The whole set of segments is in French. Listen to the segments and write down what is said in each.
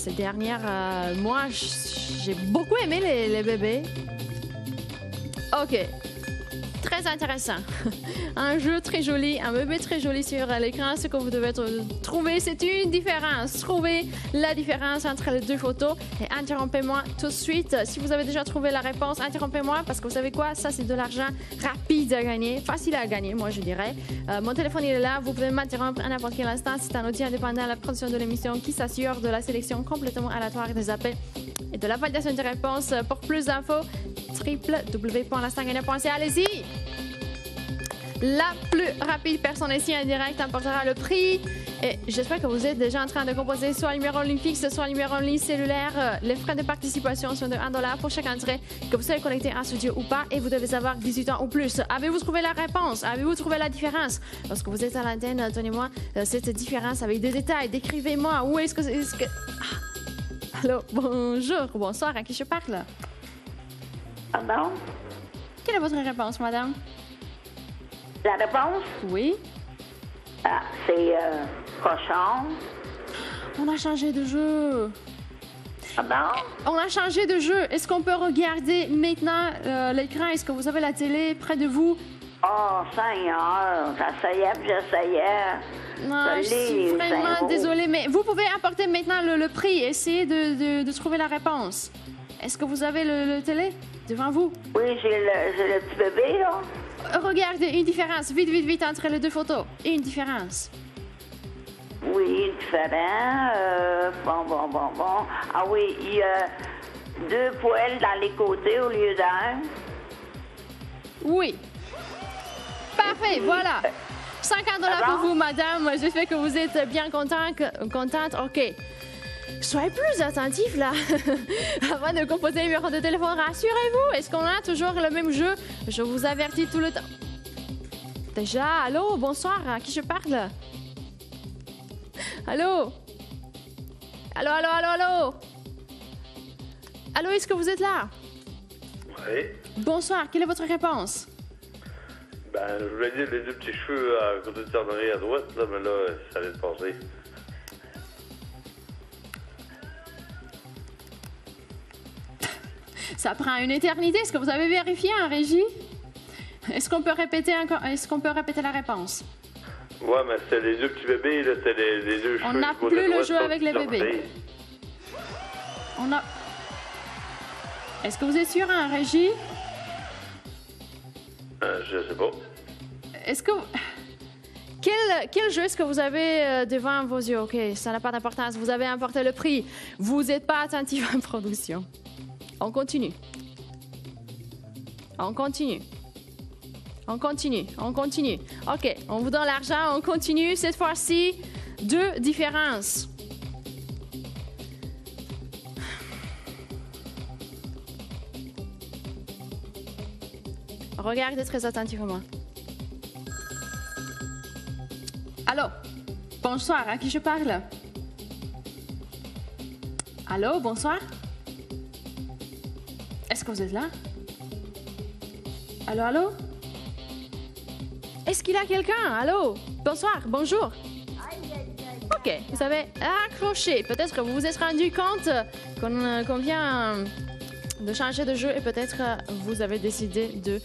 Ces derniers mois, j'ai beaucoup aimé les bébés. OK. Très intéressant. Un jeu très joli, un bébé très joli sur l'écran. Ce que vous devez trouver, c'est une différence. Trouvez la différence entre les deux photos et interrompez-moi tout de suite. Si vous avez déjà trouvé la réponse, interrompez-moi parce que vous savez quoi? Ça, c'est de l'argent rapide à gagner, facile à gagner, moi, je dirais. Mon téléphone, il est là. Vous pouvez m'interrompre à n'importe quel instant. C'est un outil indépendant à la production de l'émission qui s'assure de la sélection complètement aléatoire des appels et de la validation des réponses. Pour plus d'infos, www.l'instantgagnant.ca. Allez-y! La plus rapide personne ici en direct emportera le prix. Et j'espère que vous êtes déjà en train de composer soit le numéro en ligne fixe, soit le numéro en ligne cellulaire. Les frais de participation sont de 1 $ pour chaque entrée, que vous soyez connecté en studio ou pas, et vous devez avoir 18 ans ou plus. Avez-vous trouvé la réponse? Avez-vous trouvé la différence? Lorsque vous êtes à l'antenne, donnez-moi cette différence avec des détails. Décrivez-moi où est-ce que... Ah. Allô, bonjour, bonsoir, à qui je parle? Pardon? Quelle est votre réponse, madame? La réponse? Oui. Ah, c'est cochon. On a changé de jeu. Pardon? On a changé de jeu. Est-ce qu'on peut regarder maintenant l'écran? Est-ce que vous avez la télé près de vous? Oh, Seigneur, j'essayais. Non, je suis vraiment désolée, mais vous pouvez apporter maintenant le prix. Essayez de trouver la réponse. Est-ce que vous avez le télé devant vous? Oui, j'ai le petit bébé, là. Regardez, une différence. Vite, vite, vite, entre les deux photos. Une différence. Oui, différent. Bon. Ah oui, il y a 2 poêles dans les côtés au lieu d'un. Oui. Parfait, voilà. 50 $ pour vous, madame. J'espère que vous êtes bien contente. OK. Soyez plus attentifs, là. Avant de composer le numéro de téléphone, rassurez-vous. Est-ce qu'on a toujours le même jeu? Je vous avertis tout le temps. Déjà, allô, bonsoir. À qui je parle? Allô? Allô? Allô, est-ce que vous êtes là? Oui. Bonsoir, quelle est votre réponse? Ben, je voulais dire les 2 petits cheveux à côté de Sarnerie à droite, là, mais là, ça allait se passer. Ça prend une éternité. Est-ce que vous avez vérifié en régie? Est-ce qu'on peut répéter la réponse? Ouais, mais c'était les 2 petits bébés, là, c'était les 2 cheveux. On n'a plus le jeu avec les bébés. Est-ce que vous êtes sûr en régie? Je sais pas. Est-ce que... Quel jeu est-ce que vous avez devant vos yeux? OK, ça n'a pas d'importance. Vous avez emporté le prix. Vous n'êtes pas attentif en production. On continue. OK, on vous donne l'argent, on continue. Cette fois-ci, 2 différences. Regardez très attentivement. Allô? Bonsoir, à qui je parle? Allô, bonsoir? Est-ce que vous êtes là? Allô? Est-ce qu'il y a quelqu'un? Allô? Bonsoir, bonjour. OK, vous avez accroché. Peut-être que vous vous êtes rendu compte qu'on vient de changer de jeu et peut-être vous avez décidé de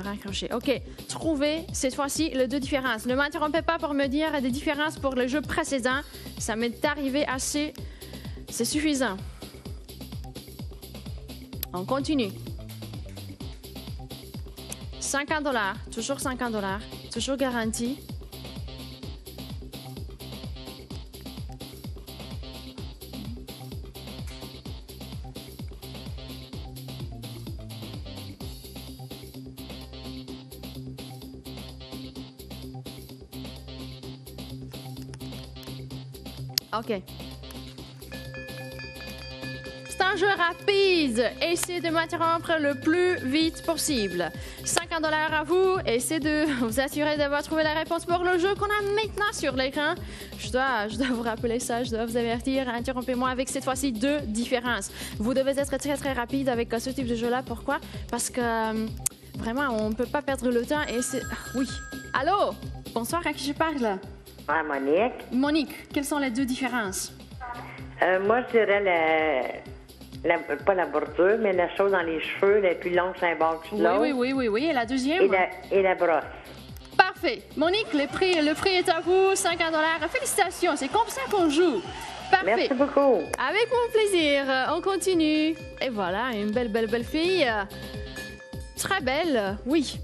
raccrocher. OK, trouvez cette fois-ci les 2 différences. Ne m'interrompez pas pour me dire des différences pour le jeu précédent. Ça m'est arrivé assez. C'est suffisant. On continue. 50 $, toujours 50 $, toujours garanti. OK. C'est un jeu rapide. Essayez de m'interrompre le plus vite possible. 50 $ à vous. Essayez de vous assurer d'avoir trouvé la réponse pour le jeu qu'on a maintenant sur l'écran. Je dois vous rappeler ça, je dois vous avertir. Interrompez-moi avec cette fois-ci 2 différences. Vous devez être très, très rapide avec ce type de jeu-là. Pourquoi? Parce que vraiment, on ne peut pas perdre le temps et c'est... Oui. Allô? Bonsoir, à qui je parle? Ouais, Monique. Monique, quelles sont les 2 différences? Moi, je dirais pas la bordure, mais la chose dans les cheveux, la plus longue sur un bord que l'autre. Oui. Et la deuxième? Et la brosse. Parfait. Monique, le prix est à vous, 50 $. Félicitations, c'est comme ça qu'on joue. Parfait. Merci beaucoup. Avec mon plaisir. On continue. Et voilà, une belle fille. Très belle, oui.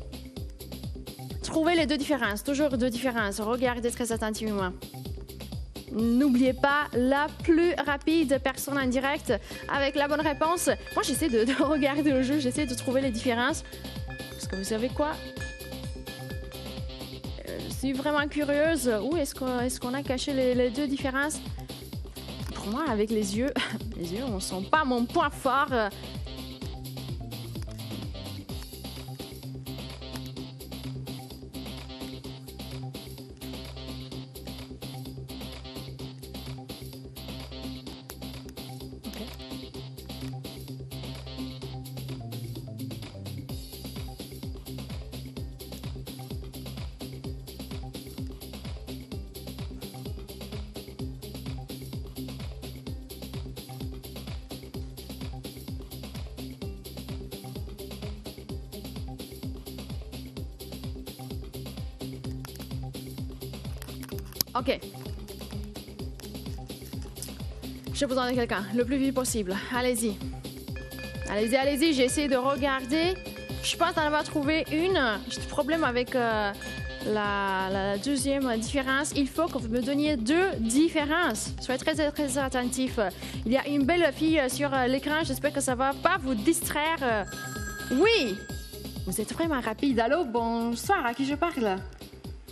Trouvez les deux différences, toujours deux différences. Regardez très attentivement. N'oubliez pas, la plus rapide personne en direct avec la bonne réponse. Moi, j'essaie de regarder le jeu, j'essaie de trouver les différences. Parce que vous savez quoi? Je suis vraiment curieuse. Où est-ce qu'on a caché les deux différences? Pour moi, avec les yeux, ne sont pas mon point fort. OK. J'ai besoin de quelqu'un, le plus vite possible. Allez-y. Allez-y. J'essaie de regarder. Je pense en avoir trouvé une. J'ai des problèmes avec la deuxième différence. Il faut que vous me donniez deux différences. Soyez très attentifs. Il y a une belle fille sur l'écran. J'espère que ça va pas vous distraire. Oui! Vous êtes vraiment rapide. Allô, bonsoir. À qui je parle?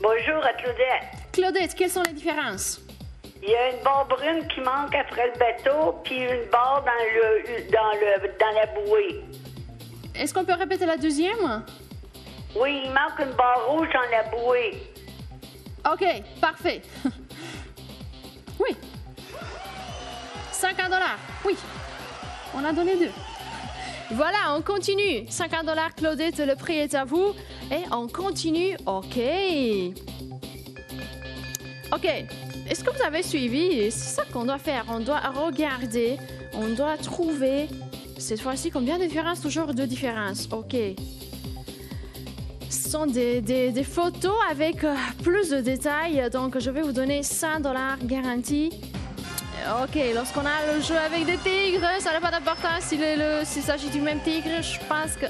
Bonjour à Claudette. Claudette, quelles sont les différences? Il y a une barre brune qui manque après le bateau, puis une barre dans la bouée. Est-ce qu'on peut répéter la deuxième? Oui, il manque une barre rouge dans la bouée. OK, parfait. Oui. 50 $. Oui. On a donné deux. Voilà, on continue. 50 $, Claudette, le prix est à vous. Et on continue. OK. Est-ce que vous avez suivi? C'est ça qu'on doit faire. On doit regarder. On doit trouver. Cette fois-ci, combien de différences? Toujours deux différences. OK. Ce sont des photos avec plus de détails. Donc, je vais vous donner 100 $ garantie. OK, lorsqu'on a le jeu avec des tigres, ça n'a pas d'importance s'il s'agit du même tigre. Je pense que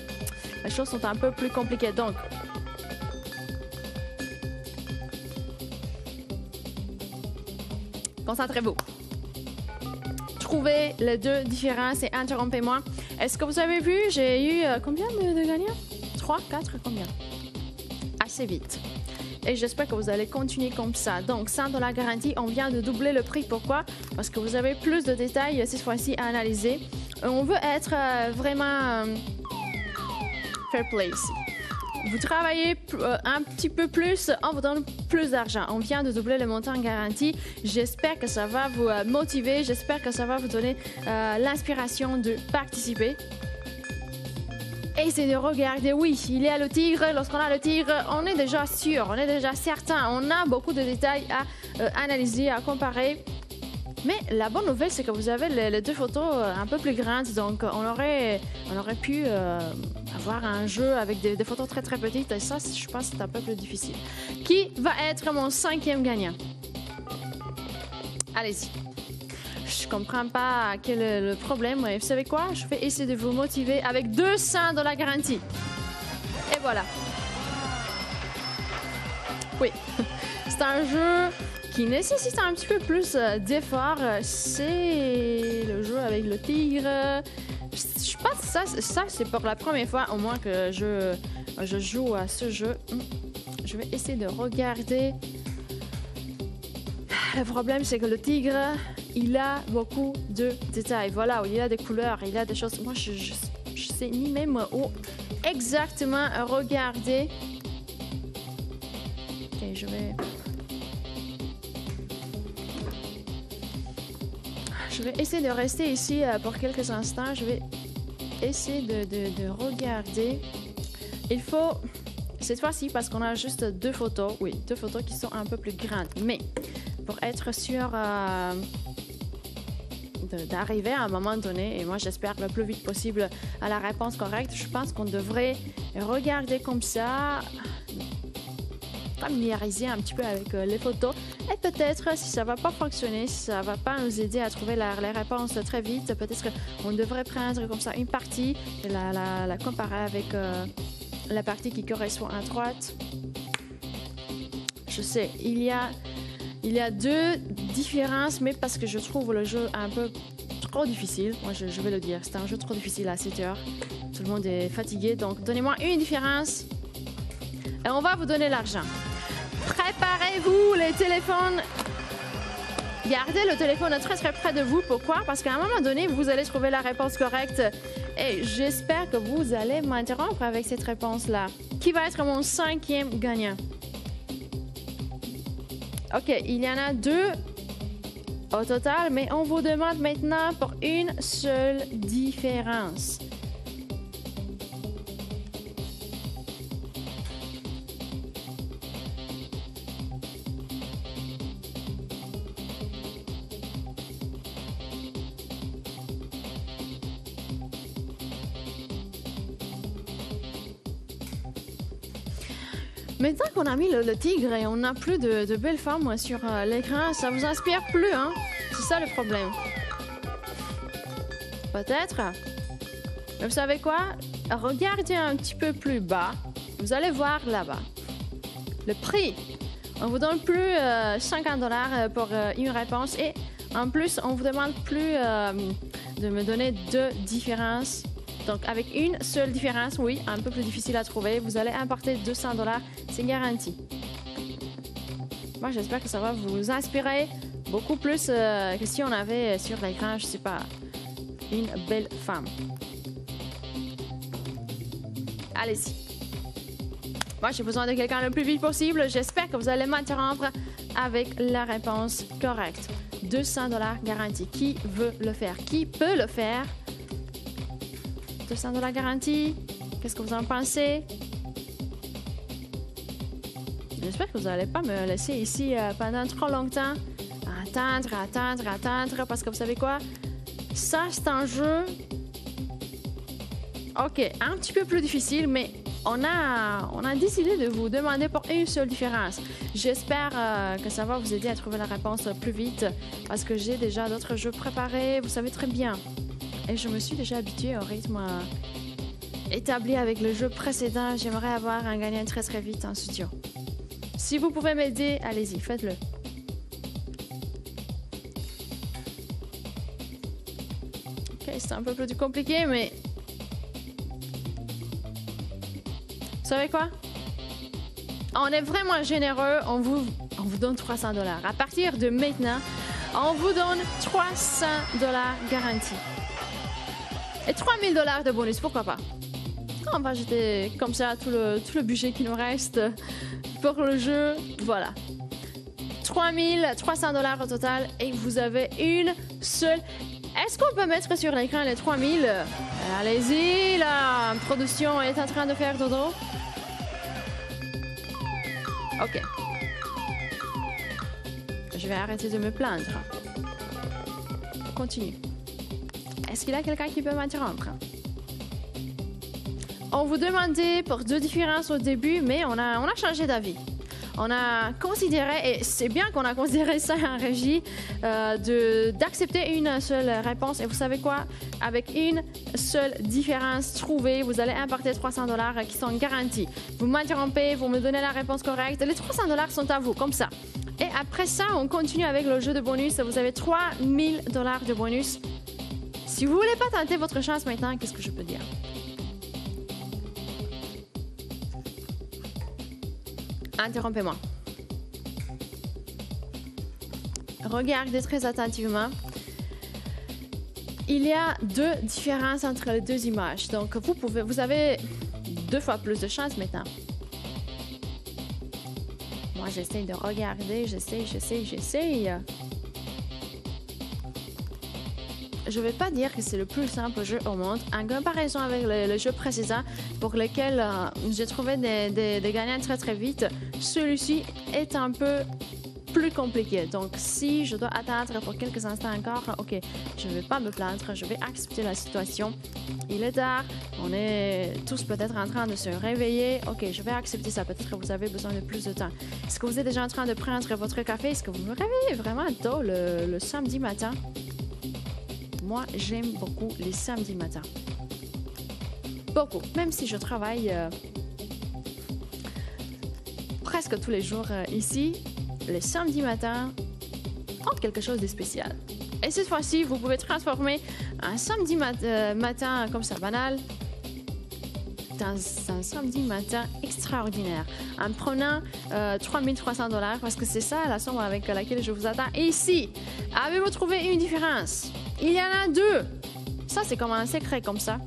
les choses sont un peu plus compliquées. Donc, concentrez-vous. Trouvez les deux différences et interrompez-moi. Est-ce que vous avez vu, j'ai eu combien de gagnants? 3, 4, combien? Assez vite. Et j'espère que vous allez continuer comme ça. Donc, 100 $ garantie, on vient de doubler le prix. Pourquoi? Parce que vous avez plus de détails cette fois-ci à analyser. On veut être vraiment fair play ici. Vous travaillez un petit peu plus, on vous donne plus d'argent. On vient de doubler le montant garanti. J'espère que ça va vous motiver. J'espère que ça va vous donner l'inspiration de participer. Essayez de regarder. Oui, il y a le tigre. Lorsqu'on a le tigre, on est déjà sûr, on est déjà certain. On a beaucoup de détails à analyser, à comparer. Mais la bonne nouvelle, c'est que vous avez les deux photos un peu plus grandes. Donc, on aurait pu avoir un jeu avec des photos très petites. Et ça, je pense que c'est un peu plus difficile. Qui va être mon 5e gagnant? Allez-y. Je comprends pas quel est le problème. Vous savez quoi? Je vais essayer de vous motiver avec 200 $ garantie. Et voilà. Oui. C'est un jeu qui nécessite un petit peu plus d'effort. C'est le jeu avec le tigre. Je pense que ça c'est pour la première fois au moins que je joue à ce jeu. Je vais essayer de regarder. Le problème, c'est que le tigre, il a beaucoup de détails. Voilà, il a des couleurs, il a des choses. Moi, je sais ni même où exactement regarder. Ok, je vais essayer de rester ici pour quelques instants. Je vais essayer de regarder. Il faut, cette fois-ci, parce qu'on a juste deux photos. Oui, deux photos qui sont un peu plus grandes. Mais pour être sûr d'arriver à un moment donné. Et moi, j'espère le plus vite possible à la réponse correcte. Je pense qu'on devrait regarder comme ça, familiariser un petit peu avec les photos. Et peut-être, si ça ne va pas fonctionner, si ça ne va pas nous aider à trouver les réponses très vite, peut-être qu'on devrait prendre comme ça une partie et la comparer avec la partie qui correspond à droite. Je sais, il y a deux différences, mais parce que je trouve le jeu un peu trop difficile. Moi, je vais le dire, c'est un jeu trop difficile à 7 heures. Tout le monde est fatigué, donc donnez-moi une différence et on va vous donner l'argent. Préparez-vous les téléphones. Gardez le téléphone très très près de vous. Pourquoi? Parce qu'à un moment donné, vous allez trouver la réponse correcte. Et j'espère que vous allez m'interrompre avec cette réponse-là. Qui va être mon 5e gagnant? OK, il y en a 2 au total, mais on vous demande maintenant pour une seule différence. Maintenant qu'on a mis le tigre et on n'a plus de belles femmes sur l'écran, ça vous inspire plus, hein? C'est ça le problème. Peut-être. Mais vous savez quoi? Regardez un petit peu plus bas. Vous allez voir là-bas. Le prix. On vous donne plus 50 $ pour une réponse. Et en plus, on vous demande plus de me donner 2 différences. Donc, avec une seule différence, oui, un peu plus difficile à trouver, vous allez importer 200 $, c'est garanti. Moi, j'espère que ça va vous inspirer beaucoup plus que si on avait sur l'écran, je sais pas, une belle femme. Allez-y. Moi, j'ai besoin de quelqu'un le plus vite possible. J'espère que vous allez m'interrompre avec la réponse correcte. 200 $ garanti. Qui veut le faire? Qui peut le faire? 200 $ garantie. Qu'est-ce que vous en pensez? J'espère que vous n'allez pas me laisser ici pendant trop longtemps. Attendre. Parce que vous savez quoi? Ça, c'est un jeu... OK, un petit peu plus difficile, mais on a décidé de vous demander pour une seule différence. J'espère que ça va vous aider à trouver la réponse plus vite parce que j'ai déjà d'autres jeux préparés. Vous savez très bien. Et je me suis déjà habituée au rythme établi avec le jeu précédent. J'aimerais avoir un gagnant très très vite en studio. Si vous pouvez m'aider, allez-y, faites-le. Ok, c'est un peu plus compliqué, mais... Vous savez quoi? On est vraiment généreux, on vous donne 300 $. À partir de maintenant, on vous donne 300 $ garantis. Et 3000 $ de bonus, pourquoi pas? On va jeter comme ça tout le budget qui nous reste pour le jeu. Voilà. 3300 $ au total et vous avez une seule... Est-ce qu'on peut mettre sur l'écran les 3000? Allez-y, la production est en train de faire dodo. OK. Je vais arrêter de me plaindre. Continue. Est-ce qu'il y a quelqu'un qui peut m'interrompre? On vous demandait pour 2 différences au début, mais on a changé d'avis. On a considéré, et c'est bien qu'on a considéré ça en régie, d'accepter une seule réponse. Et vous savez quoi? Avec une seule différence trouvée, vous allez importer 300 $ qui sont garantis. Vous m'interrompez, vous me donnez la réponse correcte. Les 300 $ sont à vous, comme ça. Et après ça, on continue avec le jeu de bonus. Vous avez 3000 $ de bonus. Si vous voulez pas tenter votre chance maintenant, qu'est-ce que je peux dire? Interrompez-moi. Regardez très attentivement. Il y a 2 différences entre les 2 images. Donc, vous avez 2 fois plus de chance maintenant. Moi, j'essaie de regarder, j'essaie. Je ne vais pas dire que c'est le plus simple jeu au monde. En comparaison avec le jeu précédent, pour lequel j'ai trouvé des gagnants très très vite, celui-ci est un peu plus compliqué. Donc, si je dois attendre pour quelques instants encore, ok, je ne vais pas me plaindre, je vais accepter la situation. Il est tard, on est tous peut-être en train de se réveiller. Ok, je vais accepter ça. Peut-être que vous avez besoin de plus de temps. Est-ce que vous êtes déjà en train de prendre votre café? Est-ce que vous vous réveillez vraiment tôt le samedi matin? Moi, j'aime beaucoup les samedis matins. Beaucoup. Même si je travaille presque tous les jours ici, les samedis matins ont quelque chose de spécial. Et cette fois-ci, vous pouvez transformer un samedi matin comme ça banal dans un samedi matin extraordinaire en prenant 3300 $, parce que c'est ça la somme avec laquelle je vous attends. Et ici, avez-vous trouvé une différence? Il y en a deux. Ça, c'est comme un secret comme ça.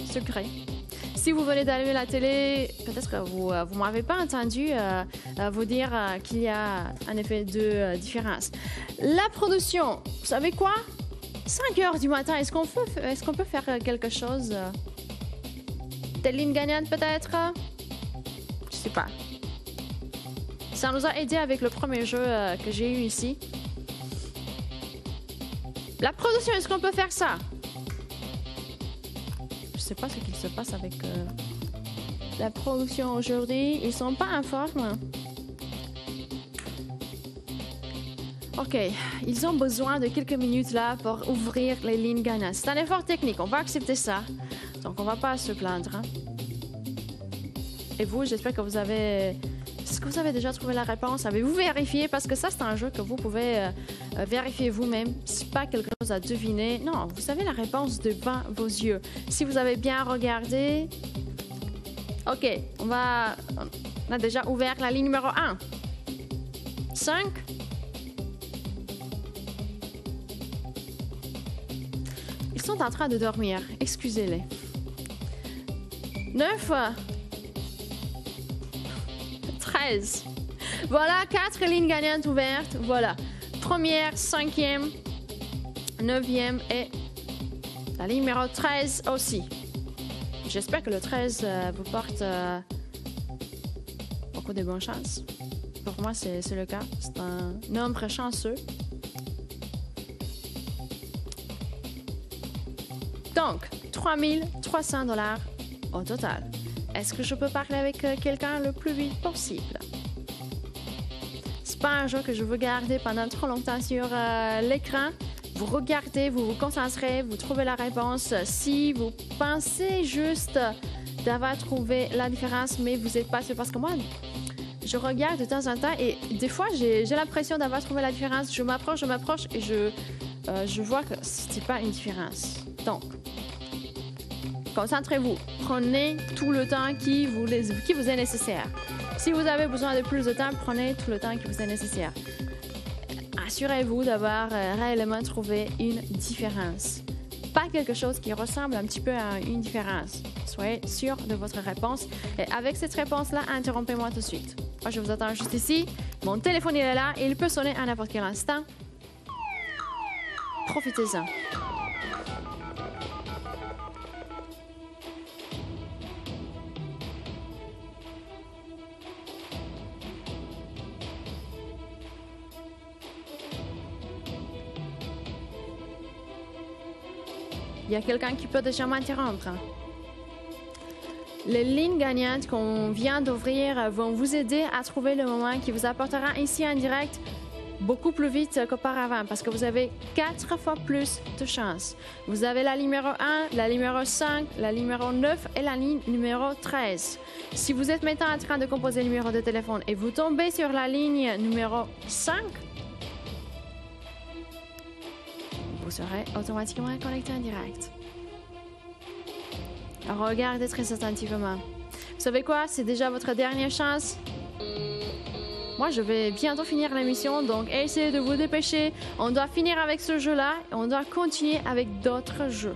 Secret. Si vous venez d'allumer la télé, peut-être que vous ne m'avez pas entendu vous dire qu'il y a en effet deux différences. La production, vous savez quoi? 5 heures du matin, est-ce qu'on peut faire quelque chose? Telle ligne gagnante peut-être? Je sais pas. Ça nous a aidé avec le premier jeu que j'ai eu ici. La production, est-ce qu'on peut faire ça? Je sais pas ce qu'il se passe avec la production aujourd'hui. Ils sont pas en forme. Ok, ils ont besoin de quelques minutes là pour ouvrir les lignes gagnantes. C'est un effort technique, on va accepter ça. Donc on va pas se plaindre. Hein. Et vous, j'espère que vous avez... Est-ce que vous avez déjà trouvé la réponse? Avez-vous vérifié? Parce que ça, c'est un jeu que vous pouvez vérifier vous-même. C'est pas quelque chose à deviner. Non, vous avez la réponse devant vos yeux. Si vous avez bien regardé... Ok, on a déjà ouvert la ligne numéro 1. 5. Ils sont en train de dormir. Excusez-les. 9. 13. Voilà, 4 lignes gagnantes ouvertes. Voilà. Première, 5e, 9e et la ligne numéro 13 aussi. J'espère que le 13 vous porte beaucoup de bonnes chances. Pour moi, c'est le cas. C'est un nombre chanceux. Donc, 3300 $ au total. Est-ce que je peux parler avec quelqu'un le plus vite possible? C'est pas un jeu que je veux garder pendant trop longtemps sur l'écran. Vous regardez, vous vous concentrez, vous trouvez la réponse. Si vous pensez juste d'avoir trouvé la différence, mais vous n'êtes pas sûr, parce que moi, je regarde de temps en temps et des fois, j'ai l'impression d'avoir trouvé la différence. Je m'approche et je vois que c'est pas une différence. Donc, concentrez-vous. Prenez tout le temps qui vous est nécessaire. Si vous avez besoin de plus de temps, prenez tout le temps qui vous est nécessaire. Assurez-vous d'avoir réellement trouvé une différence. Pas quelque chose qui ressemble un petit peu à une différence. Soyez sûr de votre réponse. Et avec cette réponse-là, interrompez-moi tout de suite. Moi, je vous attends juste ici. Mon téléphone, il est là et il peut sonner à n'importe quel instant. Profitez-en. Il y a quelqu'un qui peut déjà m'interrompre. Les lignes gagnantes qu'on vient d'ouvrir vont vous aider à trouver le moment qui vous apportera ici en direct beaucoup plus vite qu'auparavant parce que vous avez 4 fois plus de chance. Vous avez la ligne numéro 1, la ligne numéro 5, la ligne numéro 9 et la ligne numéro 13. Si vous êtes maintenant en train de composer le numéro de téléphone et vous tombez sur la ligne numéro 5, vous serez automatiquement connecté en direct. Regardez très attentivement. Vous savez quoi? C'est déjà votre dernière chance. Moi, je vais bientôt finir l'émission, donc essayez de vous dépêcher. On doit finir avec ce jeu-là et on doit continuer avec d'autres jeux.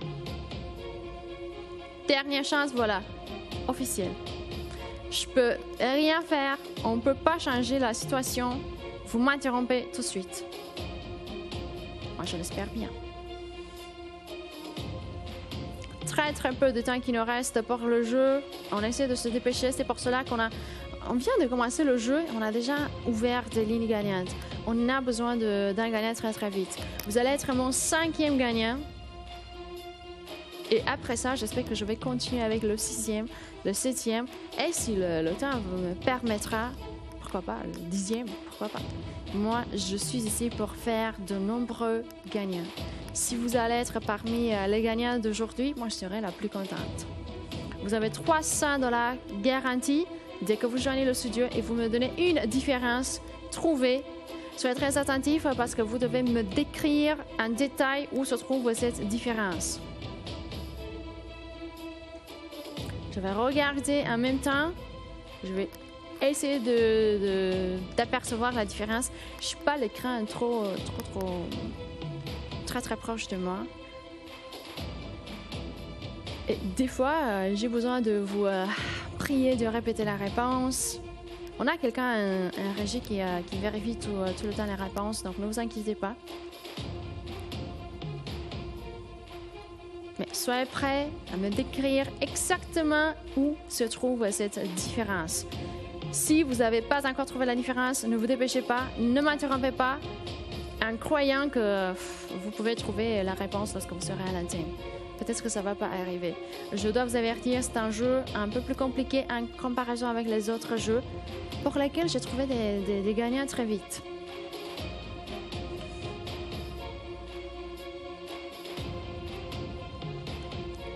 Dernière chance, voilà. Officiel. Je peux rien faire. On ne peut pas changer la situation. Vous m'interrompez tout de suite. Moi, je l'espère bien. Très peu de temps qui nous reste pour le jeu. On essaie de se dépêcher. C'est pour cela qu'on vient de commencer le jeu et on a déjà ouvert des lignes gagnantes. on a besoin d'un gagnant très très vite. Vous allez être mon 5e gagnant. Et après ça, j'espère que je vais continuer avec le 6e, le 7e. Et si le temps me permettra, pourquoi pas, le 10e, pourquoi pas. Moi, je suis ici pour faire de nombreux gagnants. Si vous allez être parmi les gagnants d'aujourd'hui, moi, je serai la plus contente. Vous avez 300 $ garantis dès que vous joignez le studio et vous me donnez une différence trouvée. Soyez très attentifs parce que vous devez me décrire en détail où se trouve cette différence. Je vais regarder en même temps. Je vais essayer d'apercevoir la différence. Je ne suis pas à l'écran très proche de moi. Et des fois, j'ai besoin de vous prier de répéter la réponse. On a quelqu'un, un régie qui vérifie tout le temps les réponses, donc ne vous inquiétez pas. Mais soyez prêts à me décrire exactement où se trouve cette différence. Si vous n'avez pas encore trouvé la différence, ne vous dépêchez pas, ne m'interrompez pas en croyant que vous pouvez trouver la réponse lorsque vous serez à l'antenne. Peut-être que ça ne va pas arriver. Je dois vous avertir, c'est un jeu un peu plus compliqué en comparaison avec les autres jeux pour lesquels j'ai trouvé des gagnants très vite.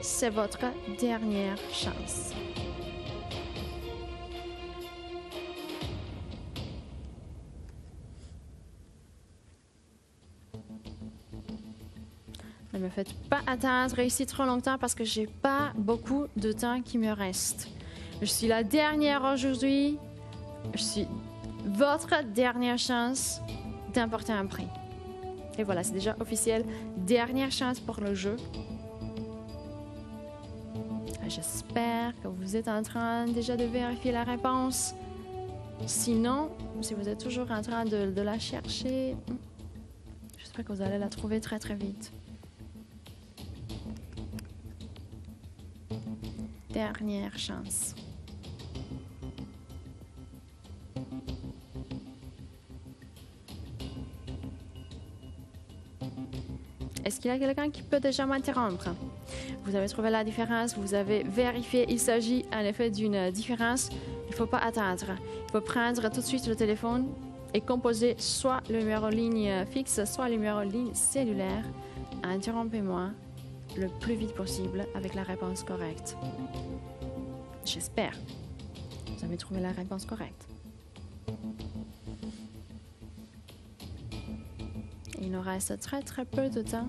C'est votre dernière chance. Ne me faites pas attendre ici trop longtemps parce que j'ai pas beaucoup de temps qui me reste. Je suis la dernière aujourd'hui. Je suis votre dernière chance d'emporter un prix. Et voilà, c'est déjà officiel. Dernière chance pour le jeu. J'espère que vous êtes en train déjà de vérifier la réponse. Sinon, si vous êtes toujours en train de la chercher, j'espère que vous allez la trouver très très vite. Dernière chance. Est-ce qu'il y a quelqu'un qui peut déjà m'interrompre? Vous avez trouvé la différence, vous avez vérifié, il s'agit en effet d'une différence. Il ne faut pas attendre. Il faut prendre tout de suite le téléphone et composer soit le numéro ligne fixe, soit le numéro ligne cellulaire. Interrompez-moi le plus vite possible avec la réponse correcte. J'espère que vous avez trouvé la réponse correcte. Il nous reste très très peu de temps.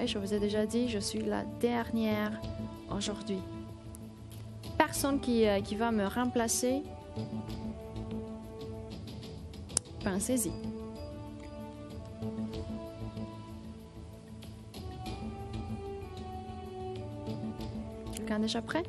Et je vous ai déjà dit, je suis la dernière aujourd'hui. Personne qui va me remplacer. Pensez-y. Quelqu'un déjà prêt?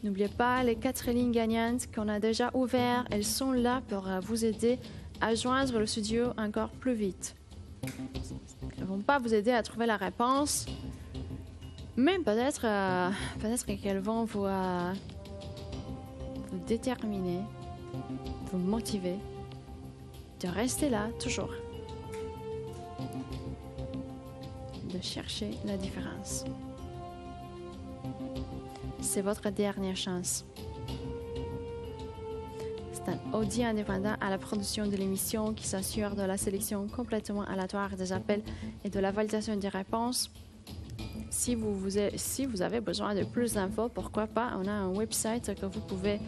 N'oubliez pas les 4 lignes gagnantes qu'on a déjà ouvertes. Elles sont là pour vous aider à joindre le studio encore plus vite. Elles ne vont pas vous aider à trouver la réponse, mais peut-être qu'elles vont vous déterminer, vous motiver de rester là toujours, de chercher la différence. C'est votre dernière chance. C'est un audit indépendant à la production de l'émission qui s'assure de la sélection complètement aléatoire des appels et de la validation des réponses. Si vous avez besoin de plus d'infos, pourquoi pas, on a un website que vous pouvez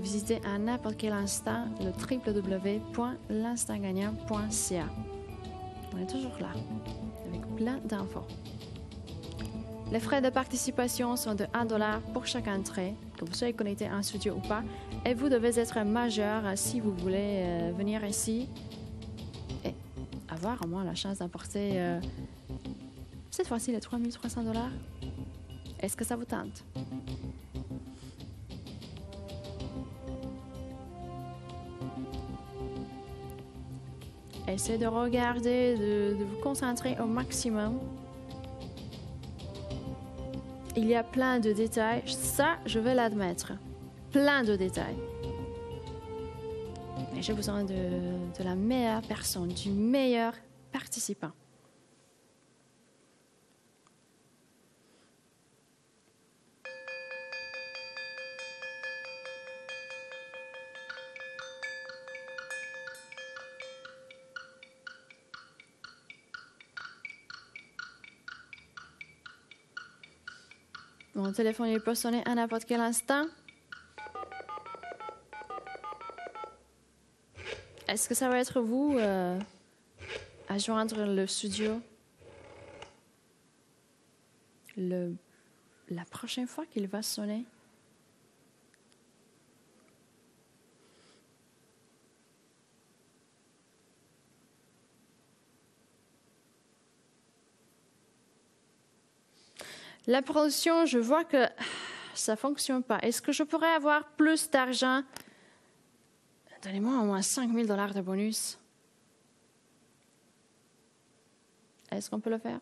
visiter à n'importe quel instant, le www.l'instantgagnant.ca. On est toujours là, avec plein d'infos. Les frais de participation sont de 1 $ pour chaque entrée, que vous soyez connecté en studio ou pas. Et vous devez être majeur si vous voulez venir ici et avoir au moins la chance d'emporter cette fois-ci les 3 300 $. Est-ce que ça vous tente? Essayez de regarder, de vous concentrer au maximum. il y a plein de détails. Ça, je vais l'admettre. Plein de détails. Mais j'ai besoin de la meilleure personne, du meilleur participant. Mon téléphone il peut sonner à n'importe quel instant. Est-ce que ça va être vous à joindre le studio la prochaine fois qu'il va sonner? La production, je vois que ça ne fonctionne pas. Est-ce que je pourrais avoir plus d'argent? Donnez-moi au moins 5 000 $ de bonus. Est-ce qu'on peut le faire?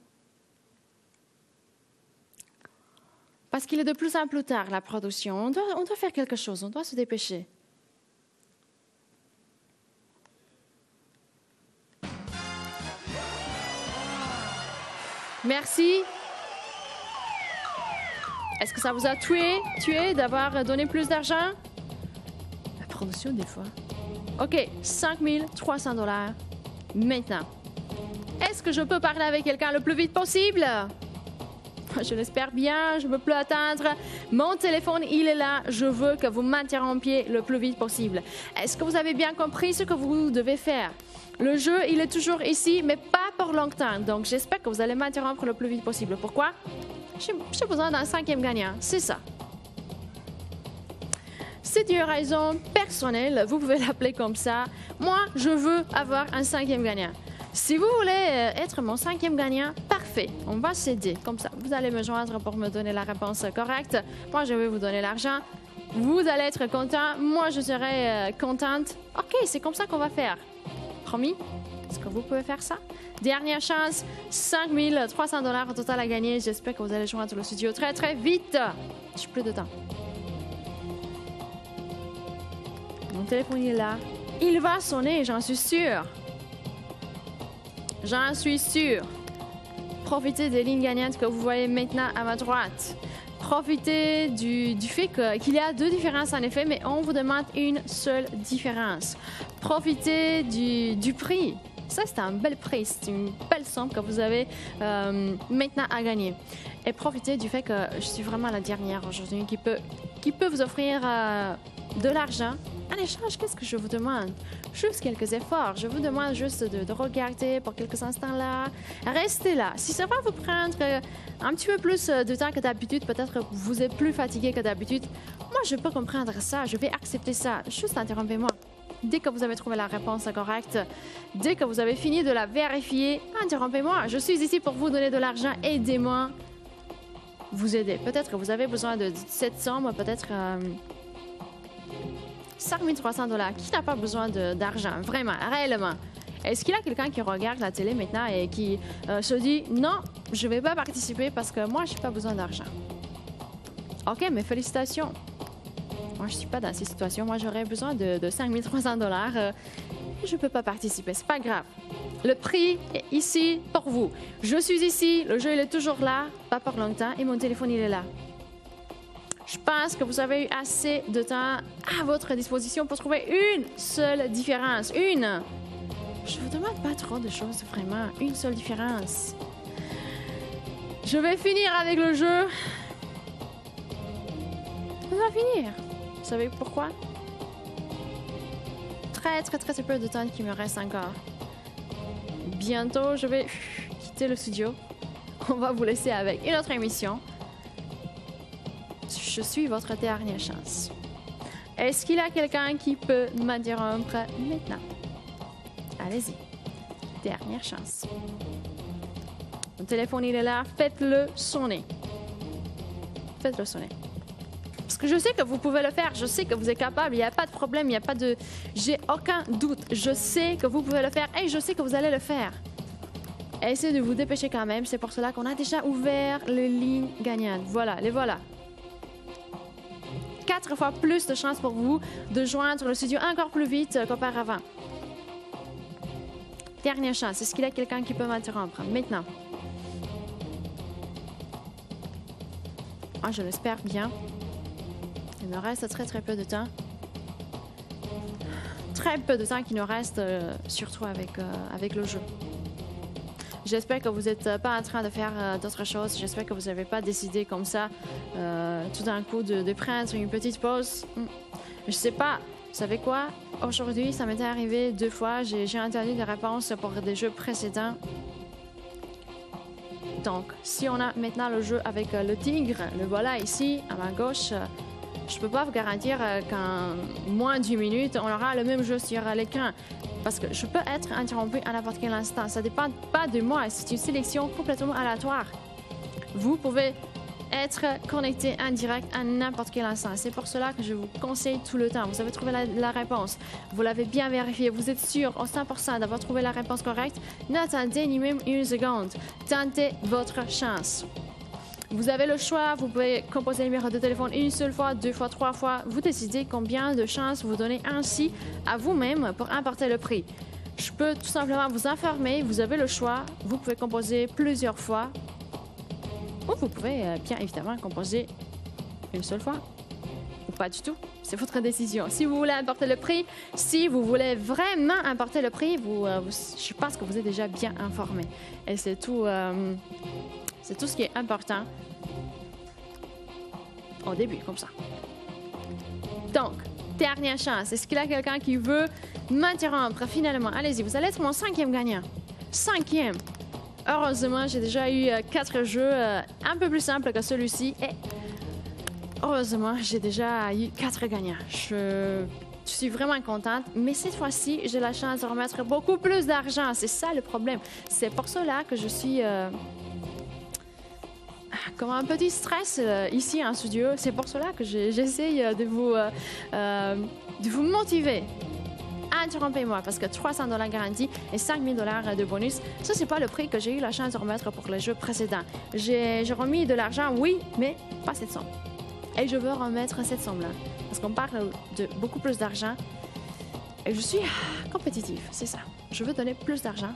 Parce qu'il est de plus en plus tard, la production. On doit faire quelque chose, on doit se dépêcher. Merci. Est-ce que ça vous a tué d'avoir donné plus d'argent? La promotion, des fois. OK, 5 300 $ maintenant. Est-ce que je peux parler avec quelqu'un le plus vite possible? Je l'espère bien, je ne peux plus attendre. Mon téléphone, il est là. Je veux que vous m'interrompiez le plus vite possible. Est-ce que vous avez bien compris ce que vous devez faire? Le jeu, il est toujours ici, mais pas pour longtemps. Donc, j'espère que vous allez m'interrompre le plus vite possible. Pourquoi? J'ai besoin d'un 5e gagnant, c'est ça. C'est une raison personnelle, vous pouvez l'appeler comme ça. Moi, je veux avoir un 5e gagnant. Si vous voulez être mon 5e gagnant, parfait, on va s'aider comme ça. Vous allez me joindre pour me donner la réponse correcte. Moi, je vais vous donner l'argent. Vous allez être content, moi, je serai contente. OK, c'est comme ça qu'on va faire. Promis? Est-ce que vous pouvez faire ça? Dernière chance, 5 300 $ au total à gagner. J'espère que vous allez joindre le studio très, très vite. J'ai plus de temps. Mon téléphone est là. Il va sonner, j'en suis sûre. J'en suis sûre. Profitez des lignes gagnantes que vous voyez maintenant à ma droite. Profitez du fait qu'il y a 2 différences en effet, mais on vous demande une seule différence. Profitez du prix. Ça, c'est un bel prix, c'est une belle somme que vous avez maintenant à gagner. Et profitez du fait que je suis vraiment la dernière aujourd'hui qui peut vous offrir de l'argent. En échange, qu'est-ce que je vous demande? Juste quelques efforts. Je vous demande juste de regarder pour quelques instants là. Restez là. Si ça va vous prendre un petit peu plus de temps que d'habitude, peut-être que vous êtes plus fatigué que d'habitude, moi, je peux comprendre ça. Je vais accepter ça. Juste interrompez-moi. Dès que vous avez trouvé la réponse correcte, dès que vous avez fini de la vérifier, interrompez-moi. Je suis ici pour vous donner de l'argent. Aidez-moi. Vous aider. Peut-être que vous avez besoin de cette somme, peut-être 5 300 $. Qui n'a pas besoin d'argent? Vraiment, réellement. Est-ce qu'il y a quelqu'un qui regarde la télé maintenant et qui se dit « Non, je ne vais pas participer parce que moi, je n'ai pas besoin d'argent. » OK, mais félicitations. Moi, je ne suis pas dans cette situation. Moi, j'aurais besoin de 5 300 $. Je ne peux pas participer. C'est pas grave. Le prix est ici pour vous. Je suis ici. Le jeu, il est toujours là. Pas pour longtemps. Et mon téléphone, il est là. Je pense que vous avez eu assez de temps à votre disposition pour trouver une seule différence. Une. Je ne vous demande pas trop de choses, vraiment. Une seule différence. Je vais finir avec le jeu. On va finir. Vous savez pourquoi? Très peu de temps qui me reste encore. Bientôt, je vais quitter le studio. On va vous laisser avec une autre émission. Je suis votre dernière chance. Est-ce qu'il y a quelqu'un qui peut m'interrompre maintenant? Allez-y. Dernière chance. Mon téléphone, il est là. Faites-le sonner. Faites-le sonner. Parce que je sais que vous pouvez le faire. Je sais que vous êtes capable. Il n'y a pas de problème. Il n'y a pas de... J'ai aucun doute. Je sais que vous pouvez le faire et je sais que vous allez le faire. Essayez de vous dépêcher quand même. C'est pour cela qu'on a déjà ouvert les lignes gagnantes. Voilà, les voilà. 4 fois plus de chances pour vous de joindre le studio encore plus vite qu'auparavant. Dernière chance. Est-ce qu'il y a quelqu'un qui peut m'interrompre maintenant? Ah, je l'espère bien. Il me reste très peu de temps. Très peu de temps qui nous reste, surtout avec le jeu. J'espère que vous n'êtes pas en train de faire d'autres choses. J'espère que vous n'avez pas décidé comme ça, tout d'un coup, de prendre une petite pause. Je sais pas. Vous savez quoi? Aujourd'hui, ça m'était arrivé 2 fois. J'ai entendu des réponses pour des jeux précédents. Donc, si on a maintenant le jeu avec le tigre, le voilà ici, à ma gauche, je peux pas vous garantir qu'en moins d'1 minute, on aura le même jeu sur l'écran. Parce que je peux être interrompu à n'importe quel instant. Ça ne dépend pas de moi. C'est une sélection complètement aléatoire. Vous pouvez être connecté en direct à n'importe quel instant. C'est pour cela que je vous conseille tout le temps. Vous avez trouvé la réponse. Vous l'avez bien vérifié. Vous êtes sûr au 100% d'avoir trouvé la réponse correcte. N'attendez ni même 1 seconde. Tentez votre chance. Vous avez le choix. Vous pouvez composer le numéro de téléphone 1 seule fois, 2 fois, 3 fois. Vous décidez combien de chances vous donnez ainsi à vous-même pour emporter le prix. Je peux tout simplement vous informer. Vous avez le choix. Vous pouvez composer plusieurs fois. Ou vous pouvez bien évidemment composer une seule fois. Ou pas du tout. C'est votre décision. Si vous voulez emporter le prix, si vous voulez vraiment emporter le prix, je pense que vous êtes déjà bien informé. Et c'est tout ce qui est important au début, comme ça. Donc, dernière chance. Est-ce qu'il y a quelqu'un qui veut m'interrompre finalement? Allez-y, vous allez être mon 5e gagnant. 5e. Heureusement, j'ai déjà eu 4 jeux un peu plus simples que celui-ci. Et heureusement, j'ai déjà eu 4 gagnants. Je suis vraiment contente. Mais cette fois-ci, j'ai la chance de remettre beaucoup plus d'argent. C'est ça le problème. C'est pour cela que je suis comme un petit stress ici en studio. C'est pour cela que j'essaye de vous motiver. Interrompez-moi parce que 300 $ garantis et 5 000 $ de bonus, ça c'est pas le prix que j'ai eu la chance de remettre pour les jeux précédents. J'ai remis de l'argent, oui, mais pas cette somme. Et je veux remettre cette somme-là parce qu'on parle de beaucoup plus d'argent et je suis compétitive, c'est ça. Je veux donner plus d'argent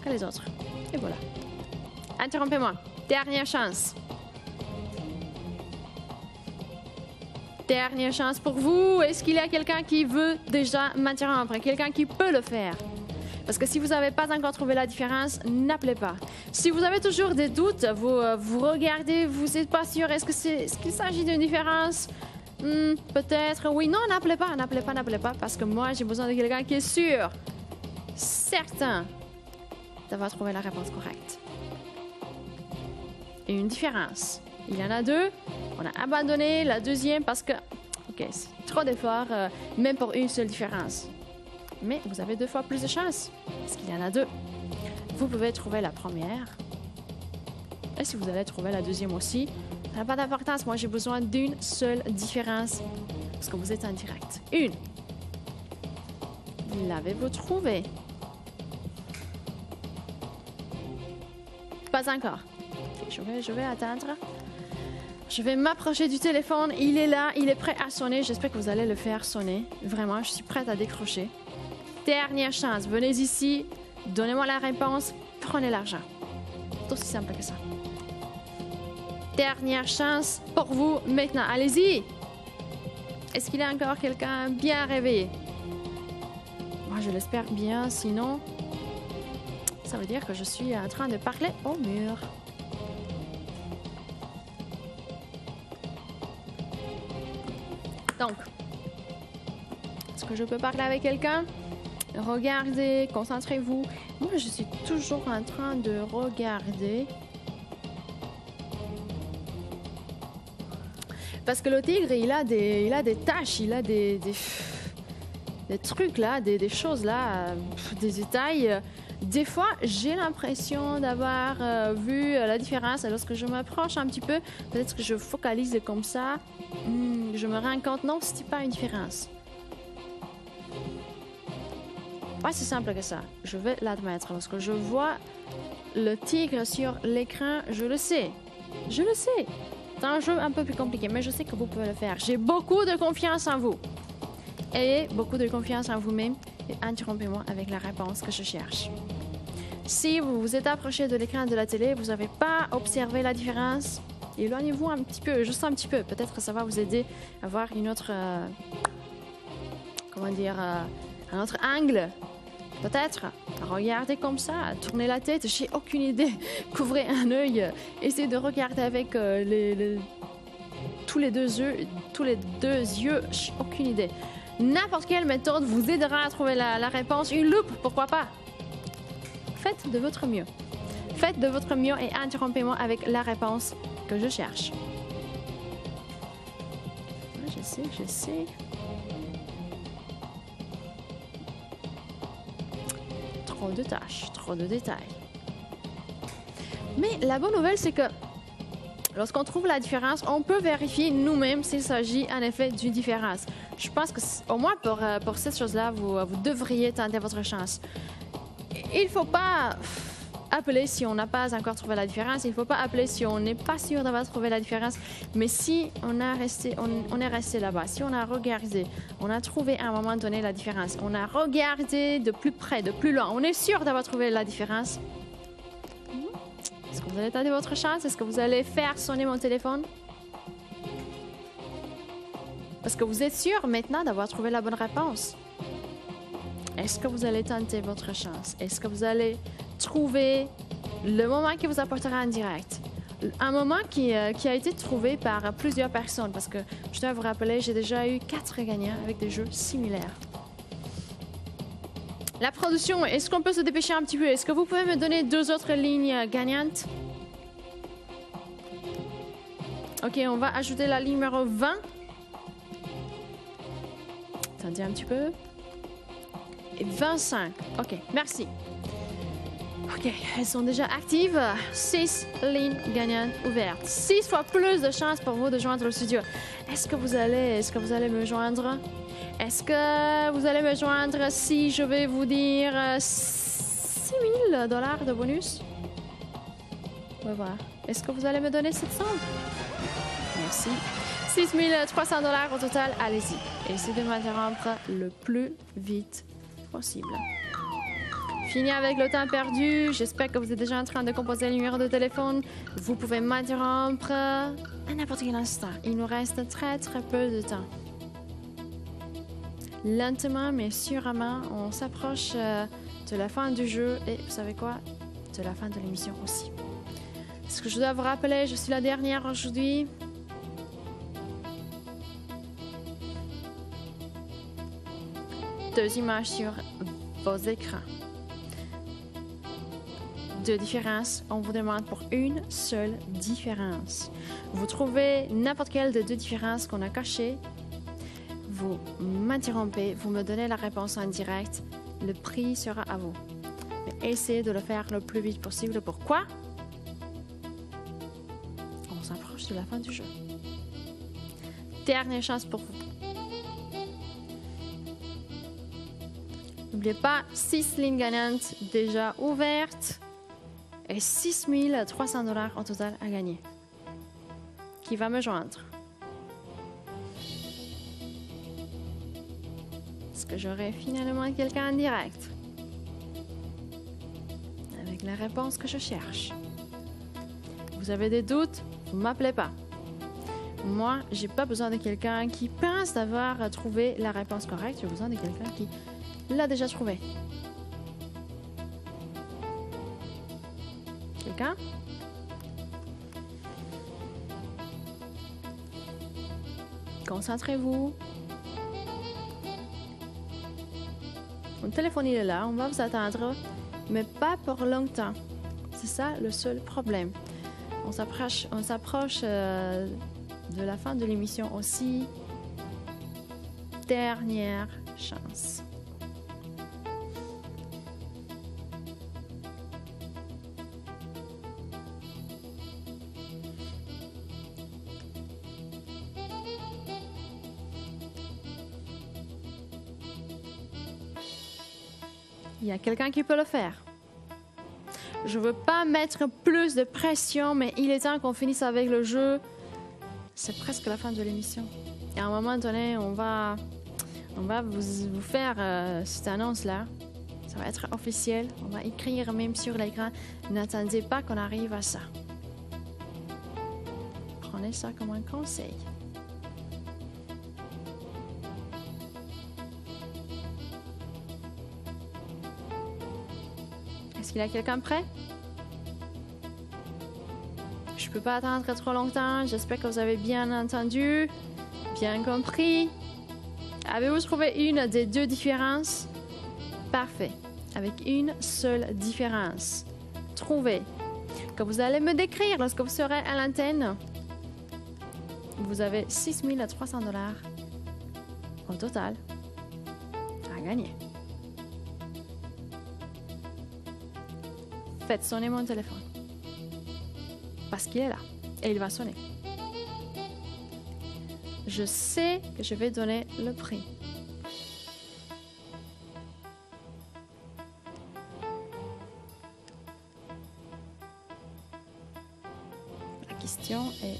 que les autres. Et voilà. Interrompez-moi. Dernière chance. Dernière chance pour vous. Est-ce qu'il y a quelqu'un qui veut déjà m'interrompre? Quelqu'un qui peut le faire? Parce que si vous n'avez pas encore trouvé la différence, n'appelez pas. Si vous avez toujours des doutes, vous regardez, vous n'êtes pas sûr, est-ce qu'il s'agit d'une différence? Peut-être, oui, non, n'appelez pas, parce que moi, j'ai besoin de quelqu'un qui est sûr, certain d'avoir trouvé la réponse correcte. Et une différence. Il y en a 2. On a abandonné la deuxième parce que, ok, c'est trop d'efforts, même pour une seule différence. Mais vous avez 2 fois plus de chance, parce qu'il y en a 2. Vous pouvez trouver la première. Et si vous allez trouver la deuxième aussi, ça n'a pas d'importance. Moi, j'ai besoin d'une seule différence, parce que vous êtes en direct. Une. L'avez-vous trouvé? Pas encore. Okay, je vais attendre. Je vais m'approcher du téléphone. Il est là, il est prêt à sonner. J'espère que vous allez le faire sonner. Vraiment, je suis prête à décrocher. Dernière chance. Venez ici. Donnez-moi la réponse. Prenez l'argent. C'est aussi simple que ça. Dernière chance pour vous maintenant. Allez-y. Est-ce qu'il y a encore quelqu'un bien réveillé? Moi, je l'espère bien. Sinon, ça veut dire que je suis en train de parler au mur. Donc, est-ce que je peux parler avec quelqu'un? Regardez, concentrez-vous. Moi, je suis toujours en train de regarder. Parce que le tigre, il a des tâches, il a des trucs là, des choses là, des détails. Des fois, j'ai l'impression d'avoir vu la différence. Lorsque je m'approche un petit peu, peut-être que je focalise comme ça. Je me rends compte, non, ce n'est pas une différence. Pas si simple que ça. Je vais l'admettre. Lorsque je vois le tigre sur l'écran, je le sais. Je le sais. C'est un jeu un peu plus compliqué, mais je sais que vous pouvez le faire. J'ai beaucoup de confiance en vous. Ayez beaucoup de confiance en vous-même et interrompez-moi avec la réponse que je cherche. Si vous vous êtes approché de l'écran de la télé, vous n'avez pas observé la différence, éloignez-vous un petit peu, juste un petit peu. Peut-être que ça va vous aider à voir une autre... un autre angle. Peut-être. Regardez comme ça, tournez la tête, j'ai aucune idée. Couvrez un œil, essayez de regarder avec tous les deux yeux, j'ai aucune idée. N'importe quelle méthode vous aidera à trouver la réponse. Une loupe, pourquoi pas? Faites de votre mieux. Faites de votre mieux et interrompez-moi avec la réponse que je cherche. Je sais. Trop de tâches, trop de détails. Mais la bonne nouvelle, c'est que lorsqu'on trouve la différence, on peut vérifier nous-mêmes s'il s'agit en effet d'une différence. Je pense que au moins pour cette chose-là, vous devriez tenter votre chance. Il ne faut pas appeler si on n'a pas encore trouvé la différence. Il ne faut pas appeler si on n'est pas sûr d'avoir trouvé la différence. Mais si on est resté là-bas, si on a regardé, on a trouvé à un moment donné la différence, on a regardé de plus près, de plus loin, on est sûr d'avoir trouvé la différence. Est-ce que vous allez tenter votre chance? Est-ce que vous allez faire sonner mon téléphone? Parce que vous êtes sûr maintenant d'avoir trouvé la bonne réponse. Est-ce que vous allez tenter votre chance? Est-ce que vous allez trouver le moment qui vous apportera en direct? Un moment qui a été trouvé par plusieurs personnes. Parce que je dois vous rappeler, j'ai déjà eu 4 gagnants avec des jeux similaires. La production, est-ce qu'on peut se dépêcher un petit peu? Est-ce que vous pouvez me donner 2 autres lignes gagnantes? Ok, on va ajouter la ligne numéro 20. Attendez un petit peu. Et 25. Ok, merci. Ok, elles sont déjà actives. 6 lignes gagnantes ouvertes. 6 fois plus de chances pour vous de joindre le studio. Est-ce que vous allez me joindre? Est-ce que vous allez me joindre si je vais vous dire 6 000 $ de bonus? On va voir. Est-ce que vous allez me donner cette somme? Merci. 6 300 $ au total. Allez-y. Essayez de m'interrompre le plus vite possible. Fini avec le temps perdu. J'espère que vous êtes déjà en train de composer le numéro de téléphone. Vous pouvez m'interrompre à n'importe quel instant. Il nous reste très peu de temps. Lentement mais sûrement, on s'approche de la fin du jeu et vous savez quoi? De la fin de l'émission aussi. Ce que je dois vous rappeler, je suis la dernière aujourd'hui. Deux images sur vos écrans. 2 différences. On vous demande pour une seule différence. Vous trouvez n'importe quelle de 2 différences qu'on a cachées. Vous m'interrompez, vous me donnez la réponse en direct. Le prix sera à vous. Mais essayez de le faire le plus vite possible. Pourquoi? On s'approche de la fin du jeu. Dernière chance pour vous. N'oubliez pas, 6 lignes gagnantes déjà ouvertes et 6 300 $ en total à gagner. Qui va me joindre? Est-ce que j'aurai finalement quelqu'un en direct? Avec la réponse que je cherche. Vous avez des doutes? Vous ne m'appelez pas. Moi, j'ai pas besoin de quelqu'un qui pense d'avoir trouvé la réponse correcte. J'ai besoin de quelqu'un qui l'a déjà trouvé. Quelqu'un? Concentrez-vous. Mon téléphone il est là, on va vous attendre, mais pas pour longtemps. C'est ça le seul problème. On s'approche de la fin de l'émission aussi. Dernière chance. Il y a quelqu'un qui peut le faire. Je veux pas mettre plus de pression, mais il est temps qu'on finisse avec le jeu. C'est presque la fin de l'émission. Et à un moment donné, on va vous faire cette annonce-là. Ça va être officiel. On va écrire même sur l'écran. N'attendez pas qu'on arrive à ça. Prenez ça comme un conseil. Est-ce qu'il y a quelqu'un prêt? Je peux pas attendre trop longtemps. J'espère que vous avez bien entendu, bien compris. Avez-vous trouvé une des deux différences? Parfait. Avec une seule différence. Trouvez. Que vous allez me décrire lorsque vous serez à l'antenne. Vous avez 6 300 $ au total à gagner. Faites sonner mon téléphone. Parce qu'il est là. Et il va sonner. Je sais que je vais donner le prix. La question est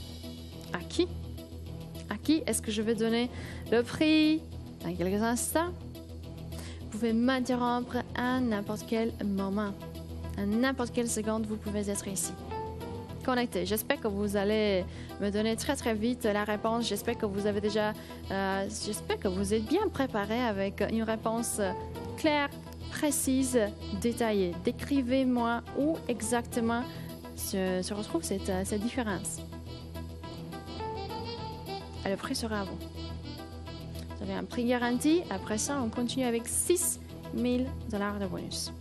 à qui? À qui est-ce que je vais donner le prix dans quelques instants? Vous pouvez m'interrompre à n'importe quel moment. À n'importe quelle seconde, vous pouvez être ici. Connecté. J'espère que vous allez me donner très très vite la réponse. J'espère que vous avez déjà... j'espère que vous êtes bien préparé avec une réponse claire, précise, détaillée. Décrivez-moi où exactement se retrouve cette différence. Et le prix sera à vous. Vous avez un prix garanti. Après ça, on continue avec 6 000 $ de bonus.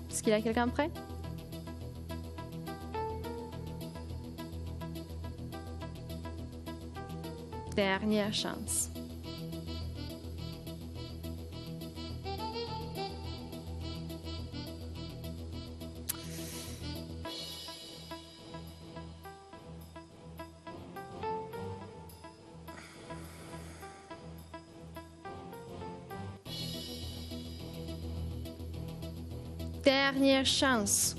Est-ce qu'il y a quelqu'un prêt? Dernière chance. Dernière chance.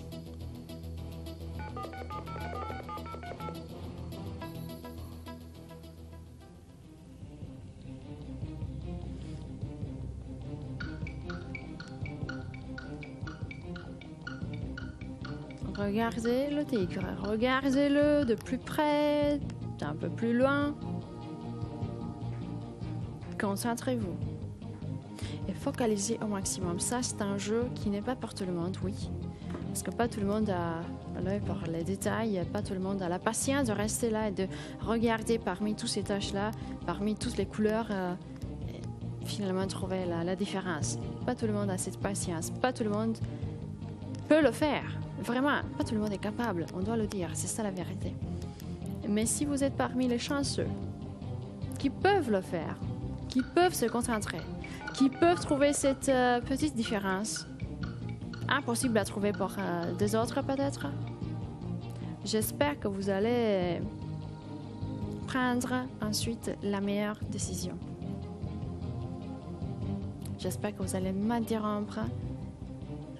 Regardez le tigre. Regardez-le de plus près, d'un peu plus loin. Concentrez-vous. Et focalisez au maximum. Ça, c'est un jeu qui n'est pas pour tout le monde, oui. Parce que pas tout le monde a l'œil pour les détails, pas tout le monde a la patience de rester là et de regarder parmi tous ces tâches-là, parmi toutes les couleurs, et finalement trouver la différence. Pas tout le monde a cette patience. Pas tout le monde peut le faire. Vraiment, pas tout le monde est capable. On doit le dire. C'est ça la vérité. Mais si vous êtes parmi les chanceux qui peuvent le faire, qui peuvent se concentrer, qui peuvent trouver cette petite différence, impossible à trouver pour des autres peut-être, j'espère que vous allez prendre ensuite la meilleure décision. J'espère que vous allez m'interrompre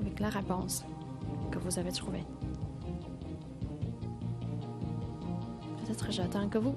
avec la réponse que vous avez trouvée. Peut-être j'attends que vous.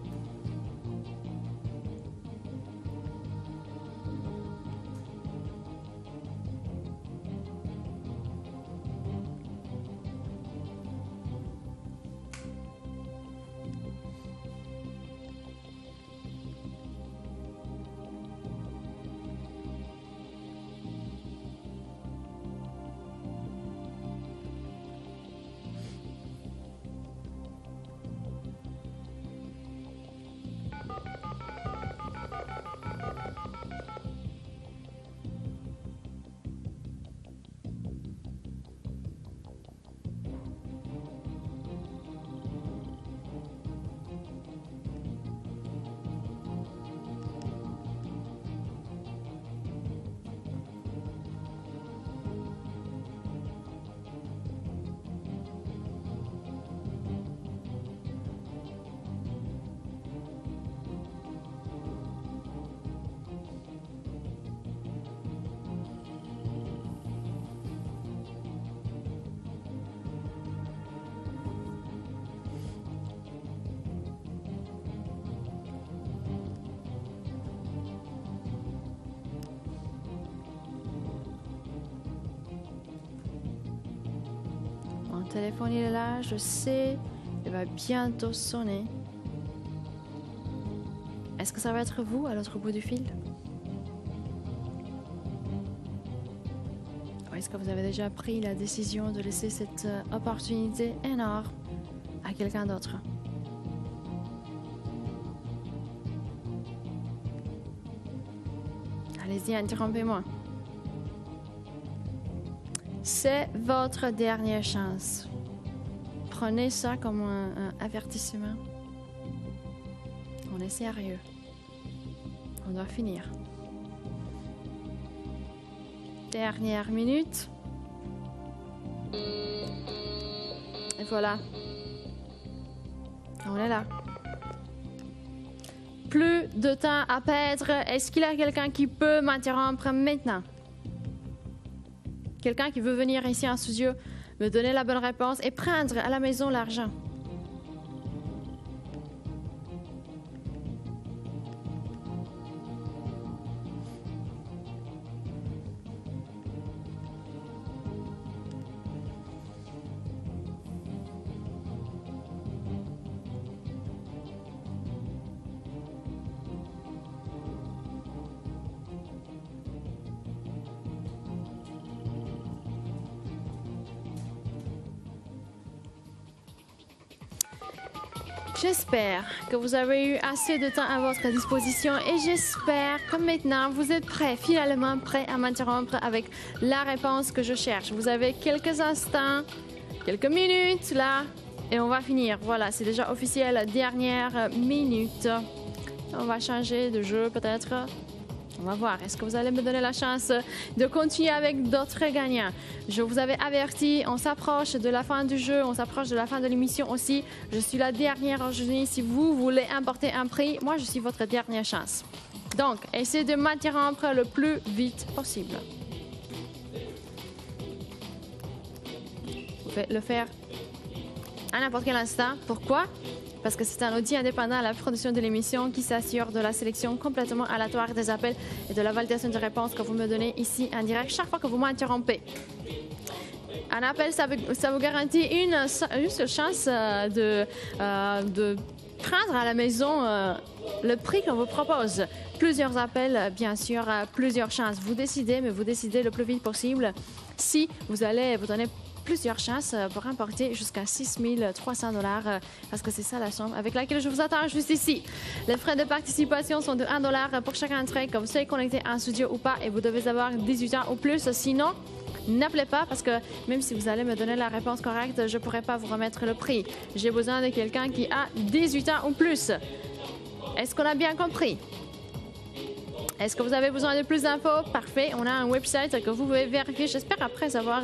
téléphone, il est là, je sais. Il va bientôt sonner. Est-ce que ça va être vous à l'autre bout du fil? Ou est-ce que vous avez déjà pris la décision de laisser cette opportunité énorme à quelqu'un d'autre? Allez-y, interrompez-moi. C'est votre dernière chance. Prenez ça comme un avertissement. On est sérieux. On doit finir. Dernière minute. Et voilà. On est là. Plus de temps à perdre. Est-ce qu'il y a quelqu'un qui peut m'interrompre maintenant? Quelqu'un qui veut venir ici en studio, me donner la bonne réponse et prendre à la maison l'argent. J'espère que vous avez eu assez de temps à votre disposition et j'espère que maintenant vous êtes prêts, finalement prêts à m'interrompre avec la réponse que je cherche. Vous avez quelques instants, quelques minutes là et on va finir. Voilà, c'est déjà officiel, dernière minute. On va changer de jeu peut-être. On va voir. Est-ce que vous allez me donner la chance de continuer avec d'autres gagnants? Je vous avais averti, on s'approche de la fin du jeu, on s'approche de la fin de l'émission aussi. Je suis la dernière aujourd'hui. Si vous voulez importer un prix, moi, je suis votre dernière chance. Donc, essayez de m'interrompre le plus vite possible. Vous pouvez le faire à n'importe quel instant. Pourquoi? Parce que c'est un outil indépendant à la production de l'émission qui s'assure de la sélection complètement aléatoire des appels et de la validation des réponses que vous me donnez ici en direct chaque fois que vous m'interrompez. Un appel, ça vous garantit une seule chance de prendre à la maison le prix qu'on vous propose. Plusieurs appels, bien sûr, plusieurs chances. Vous décidez, mais vous décidez le plus vite possible si vous allez vous donner plusieurs chances pour remporter jusqu'à 6 300 $, parce que c'est ça la somme avec laquelle je vous attends juste ici. Les frais de participation sont de 1 $ pour chaque entrée, que vous soyez connecté en studio ou pas, et vous devez avoir 18 ans ou plus. Sinon, n'appelez pas parce que même si vous allez me donner la réponse correcte, je ne pourrai pas vous remettre le prix. J'ai besoin de quelqu'un qui a 18 ans ou plus. Est-ce qu'on a bien compris? Est-ce que vous avez besoin de plus d'infos? Parfait, on a un website que vous pouvez vérifier, j'espère, après avoir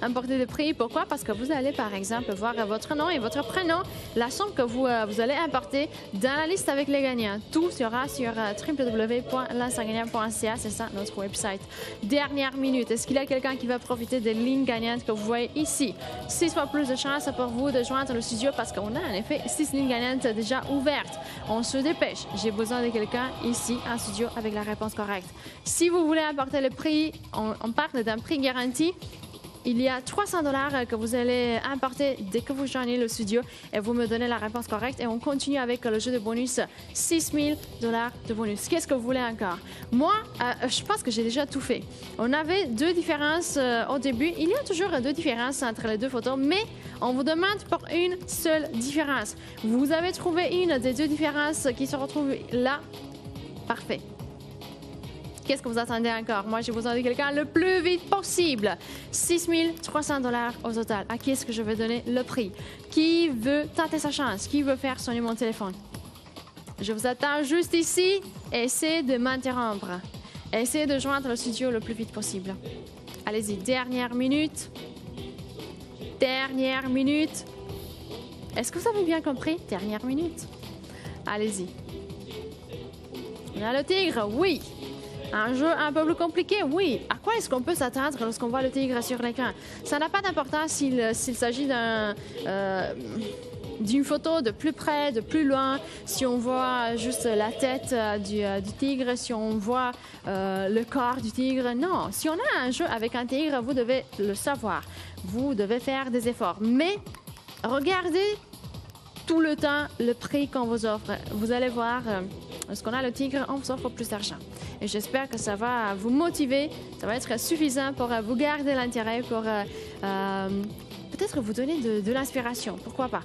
importé le prix. Pourquoi? Parce que vous allez, par exemple, voir votre nom et votre prénom, la somme que vous allez importer dans la liste avec les gagnants. Tout sera sur www.lansagagnant.ca, c'est ça notre website. Dernière minute, est-ce qu'il y a quelqu'un qui va profiter des lignes gagnantes que vous voyez ici? 6 fois plus de chances pour vous de joindre le studio parce qu'on a en effet 6 lignes gagnantes déjà ouvertes. On se dépêche, j'ai besoin de quelqu'un ici en studio avec la réponse correcte. Si vous voulez importer le prix, on parle d'un prix garanti. Il y a 300 $ que vous allez importer dès que vous joignez le studio et vous me donnez la réponse correcte et on continue avec le jeu de bonus, 6 000 $ de bonus. Qu'est-ce que vous voulez encore? Moi, je pense que j'ai déjà tout fait. On avait deux différences au début. Il y a toujours deux différences entre les deux photos, mais on vous demande pour une seule différence. Vous avez trouvé une des deux différences qui se retrouvent là. Parfait. Qu'est-ce que vous attendez encore? Moi, j'ai besoin de quelqu'un le plus vite possible. 6 300 $ au total. À qui est-ce que je vais donner le prix? Qui veut tenter sa chance? Qui veut faire sonner mon téléphone? Je vous attends juste ici. Essayez de m'interrompre. Essayez de joindre le studio le plus vite possible. Allez-y, dernière minute. Dernière minute. Est-ce que vous avez bien compris? Dernière minute. Allez-y. On a le tigre? Oui. Un jeu un peu plus compliqué? Oui. À quoi est-ce qu'on peut s'attendre lorsqu'on voit le tigre sur l'écran? Ça n'a pas d'importance s'il s'agit d'un d'une photo de plus près, de plus loin, si on voit juste la tête du tigre, si on voit le corps du tigre. Non, si on a un jeu avec un tigre, vous devez le savoir. Vous devez faire des efforts. Mais regardez tout le temps le prix qu'on vous offre. Vous allez voir, lorsqu'on a le tigre, on vous offre plus d'argent. Et j'espère que ça va vous motiver, ça va être suffisant pour vous garder l'intérêt, pour peut-être vous donner de l'inspiration. Pourquoi pas?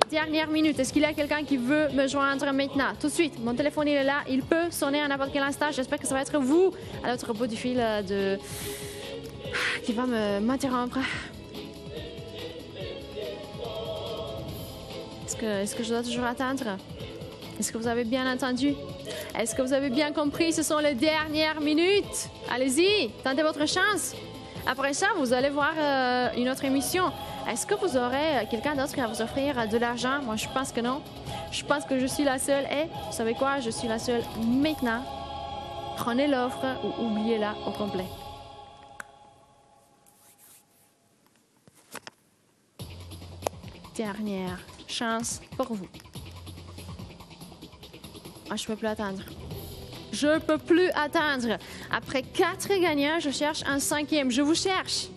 Dernière minute, est-ce qu'il y a quelqu'un qui veut me joindre maintenant? Tout de suite, mon téléphone il est là, il peut sonner à n'importe quel instant. J'espère que ça va être vous, à l'autre bout du fil, qui va m'interrompre. Est-ce que je dois toujours attendre? Est-ce que vous avez bien entendu? Est-ce que vous avez bien compris? Ce sont les dernières minutes. Allez-y, tentez votre chance. Après ça, vous allez voir une autre émission. Est-ce que vous aurez quelqu'un d'autre qui va vous offrir de l'argent? Moi, je pense que non. Je pense que je suis la seule. Et vous savez quoi? Je suis la seule maintenant. Prenez l'offre ou oubliez-la au complet. Dernière chance pour vous. Ah, je ne peux plus attendre. Je ne peux plus attendre. Après 4 gagnants, je cherche un 5e. Je vous cherche.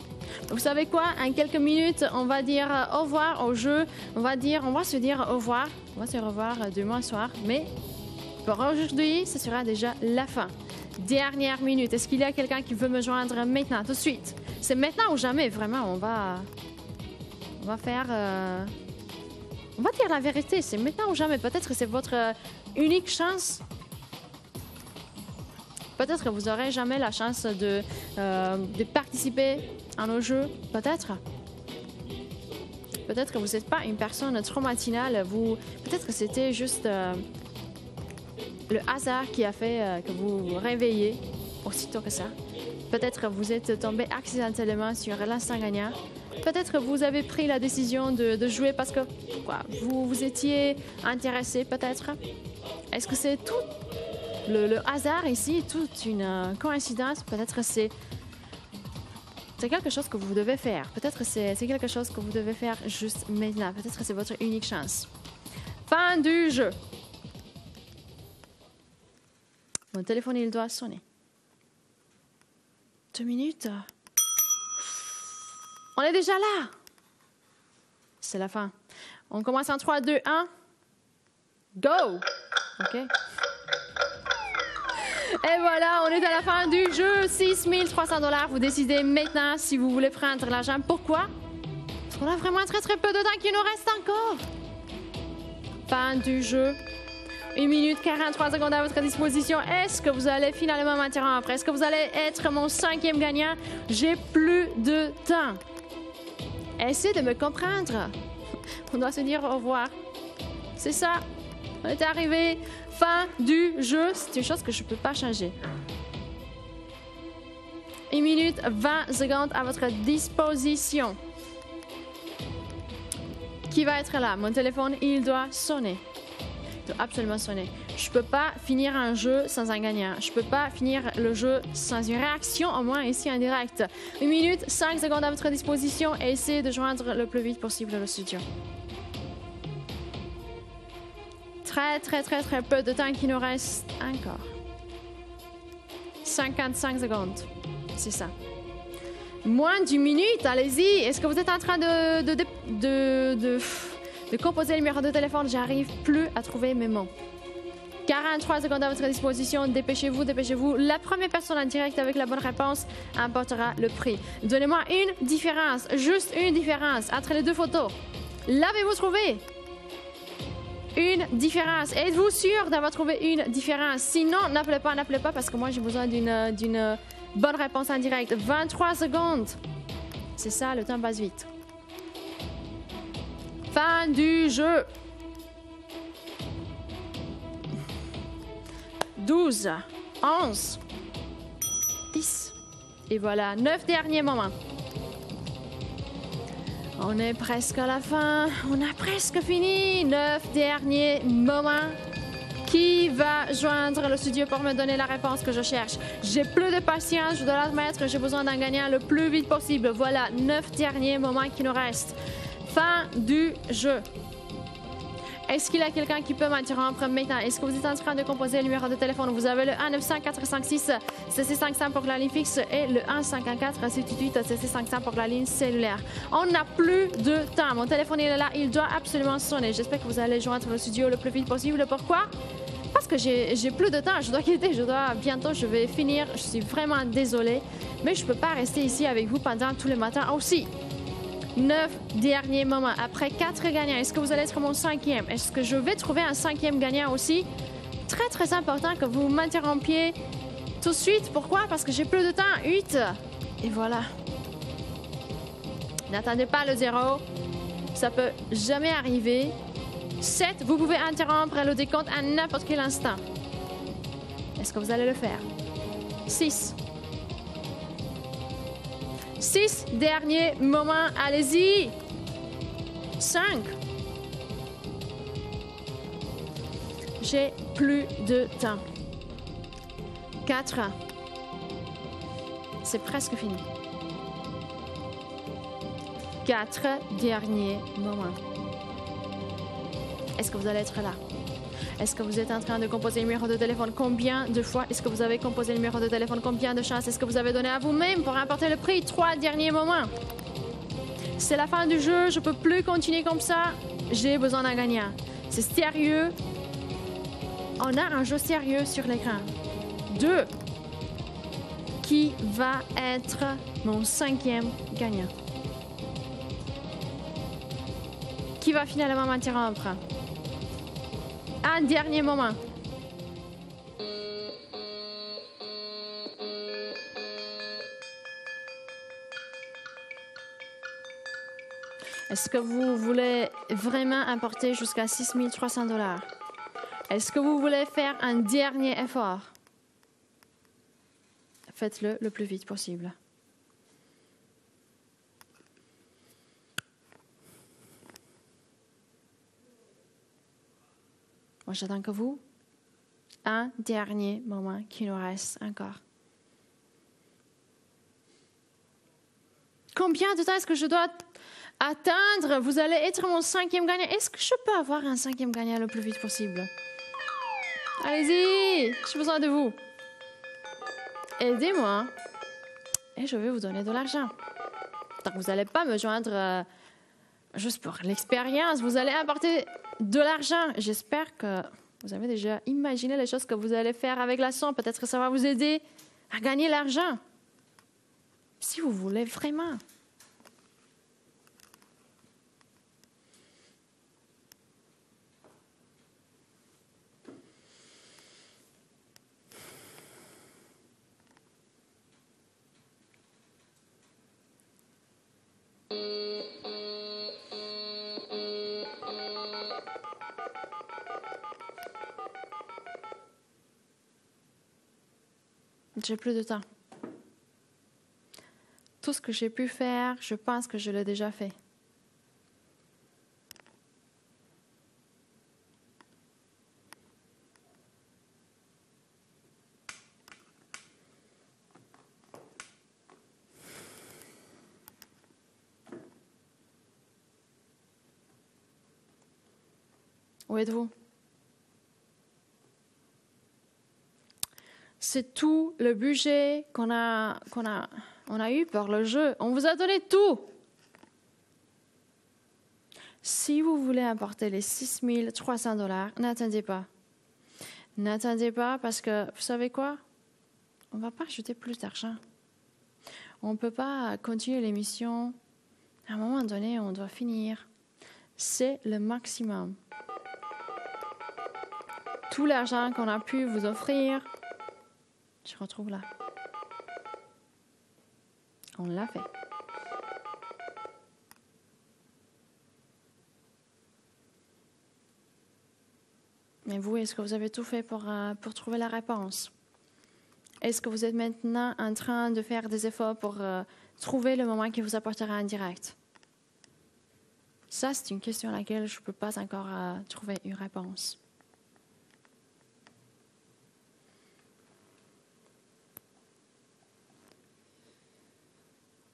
Vous savez quoi? En quelques minutes, on va dire au revoir au jeu. On va se dire au revoir. On va se revoir demain soir. Mais pour aujourd'hui, ce sera déjà la fin. Dernière minute. Est-ce qu'il y a quelqu'un qui veut me joindre maintenant, tout de suite? C'est maintenant ou jamais, vraiment. On va faire... On va dire la vérité. C'est maintenant ou jamais. Peut-être que c'est votre unique chance. Peut-être que vous n'aurez jamais la chance de participer à nos jeux. Peut-être. Peut-être que vous n'êtes pas une personne trop matinale. Peut-être que c'était juste le hasard qui a fait que vous vous réveillez aussitôt que ça. Peut-être que vous êtes tombé accidentellement sur l'instant gagnant. Peut-être que vous avez pris la décision de jouer parce que vous étiez intéressé, peut-être. Est-ce que c'est tout le hasard ici, toute une coïncidence? Peut-être que c'est quelque chose que vous devez faire. Peut-être que c'est quelque chose que vous devez faire juste maintenant. Peut-être que c'est votre unique chance. Fin du jeu. Mon téléphone, il doit sonner. 2 minutes. On est déjà là. C'est la fin. On commence en 3, 2, 1. Go! OK. Et voilà, on est à la fin du jeu. 6 300 $. Vous décidez maintenant si vous voulez prendre l'argent. Pourquoi? Parce qu'on a vraiment très peu de temps qui nous reste encore. Fin du jeu. 1 minute 43 secondes à votre disposition. Est-ce que vous allez finalement m'interrompre? Est-ce que vous allez être mon 5e gagnant? J'ai plus de temps. Essayez de me comprendre. On doit se dire au revoir. C'est ça. On est arrivé. Fin du jeu. C'est une chose que je ne peux pas changer. 1 minute 20 secondes à votre disposition. Qui va être là? Mon téléphone, il doit sonner. Il doit absolument sonner. Je ne peux pas finir un jeu sans un gagnant. Je ne peux pas finir le jeu sans une réaction, au moins ici en direct. 1 minute, 5 secondes à votre disposition et essayez de joindre le plus vite possible le studio. Très peu de temps qui nous reste encore. 55 secondes. C'est ça. Moins d'1 minute, allez-y. Est-ce que vous êtes en train de composer le numéro de téléphone? J'arrive plus à trouver mes mots. 43 secondes à votre disposition. Dépêchez-vous, dépêchez-vous. La première personne en direct avec la bonne réponse emportera le prix. Donnez-moi une différence, juste une différence entre les deux photos. L'avez-vous trouvé? Une différence. Êtes-vous sûr d'avoir trouvé une différence? Sinon, n'appelez pas parce que moi j'ai besoin d'une bonne réponse en direct. 23 secondes. C'est ça, le temps passe vite. Fin du jeu. 12, 11, 10. Et voilà, 9 derniers moments. On est presque à la fin. On a presque fini. 9 derniers moments. Qui va joindre le studio pour me donner la réponse que je cherche? J'ai plus de patience, je dois l'admettre. J'ai besoin d'un gagnant le plus vite possible. Voilà, 9 derniers moments qui nous restent. Fin du jeu. Est-ce qu'il y a quelqu'un qui peut m'interrompre maintenant? Est-ce que vous êtes en train de composer le numéro de téléphone? Vous avez le 1-900-456 CC500 pour la ligne fixe et le 1-514-78 CC500 pour la ligne cellulaire. On n'a plus de temps. Mon téléphone il est là, il doit absolument sonner. J'espère que vous allez joindre le studio le plus vite possible. Pourquoi? Parce que j'ai plus de temps, je dois quitter, bientôt je vais finir, je suis vraiment désolée, mais je ne peux pas rester ici avec vous pendant tous les matins aussi. 9 derniers moments, après 4 gagnants, est-ce que vous allez être mon 5e? Est-ce que je vais trouver un 5e gagnant aussi? Très très important que vous m'interrompiez tout de suite, pourquoi? Parce que j'ai plus de temps, 8, et voilà. N'attendez pas le 0, ça peut jamais arriver. 7, vous pouvez interrompre le décompte à n'importe quel instant. Est-ce que vous allez le faire? 6. 6 derniers moments, allez-y. 5. J'ai plus de temps. 4. C'est presque fini. 4 derniers moments. Est-ce que vous allez être là? Est-ce que vous êtes en train de composer le numéro de téléphone? Combien de fois est-ce que vous avez composé le numéro de téléphone? Combien de chances est-ce que vous avez donné à vous-même pour remporter le prix? 3 derniers moments. C'est la fin du jeu, je ne peux plus continuer comme ça. J'ai besoin d'un gagnant. C'est sérieux. On a un jeu sérieux sur l'écran. 2. Qui va être mon 5e gagnant? Qui va finalement m'interrompre? Un dernier moment. Est-ce que vous voulez vraiment importer jusqu'à 6 300 $? Est-ce que vous voulez faire un dernier effort? Faites-le le plus vite possible. Moi, j'attends que vous. Un dernier moment qui nous reste encore. Combien de temps est-ce que je dois attendre? Vous allez être mon 5e gagnant. Est-ce que je peux avoir un 5e gagnant le plus vite possible? Allez-y, j'ai besoin de vous. Aidez-moi et je vais vous donner de l'argent. Donc, vous n'allez pas me joindre juste pour l'expérience. Vous allez apporter de l'argent. J'espère que vous avez déjà imaginé les choses que vous allez faire avec la somme. Peut-être que ça va vous aider à gagner l'argent. Si vous voulez vraiment. J'ai plus de temps. Tout ce que j'ai pu faire, je pense que je l'ai déjà fait. Où êtes-vous? C'est tout le budget qu'on a eu pour le jeu. On vous a donné tout. Si vous voulez apporter les 6 300 $, n'attendez pas. N'attendez pas parce que, vous savez quoi? On ne va pas ajouter plus d'argent. On ne peut pas continuer l'émission. À un moment donné, on doit finir. C'est le maximum. Tout l'argent qu'on a pu vous offrir, je retrouve là. On l'a fait. Mais vous, est-ce que vous avez tout fait pour trouver la réponse? Est-ce que vous êtes maintenant en train de faire des efforts pour trouver le moment qui vous apportera un direct? Ça, c'est une question à laquelle je ne peux pas encore trouver une réponse.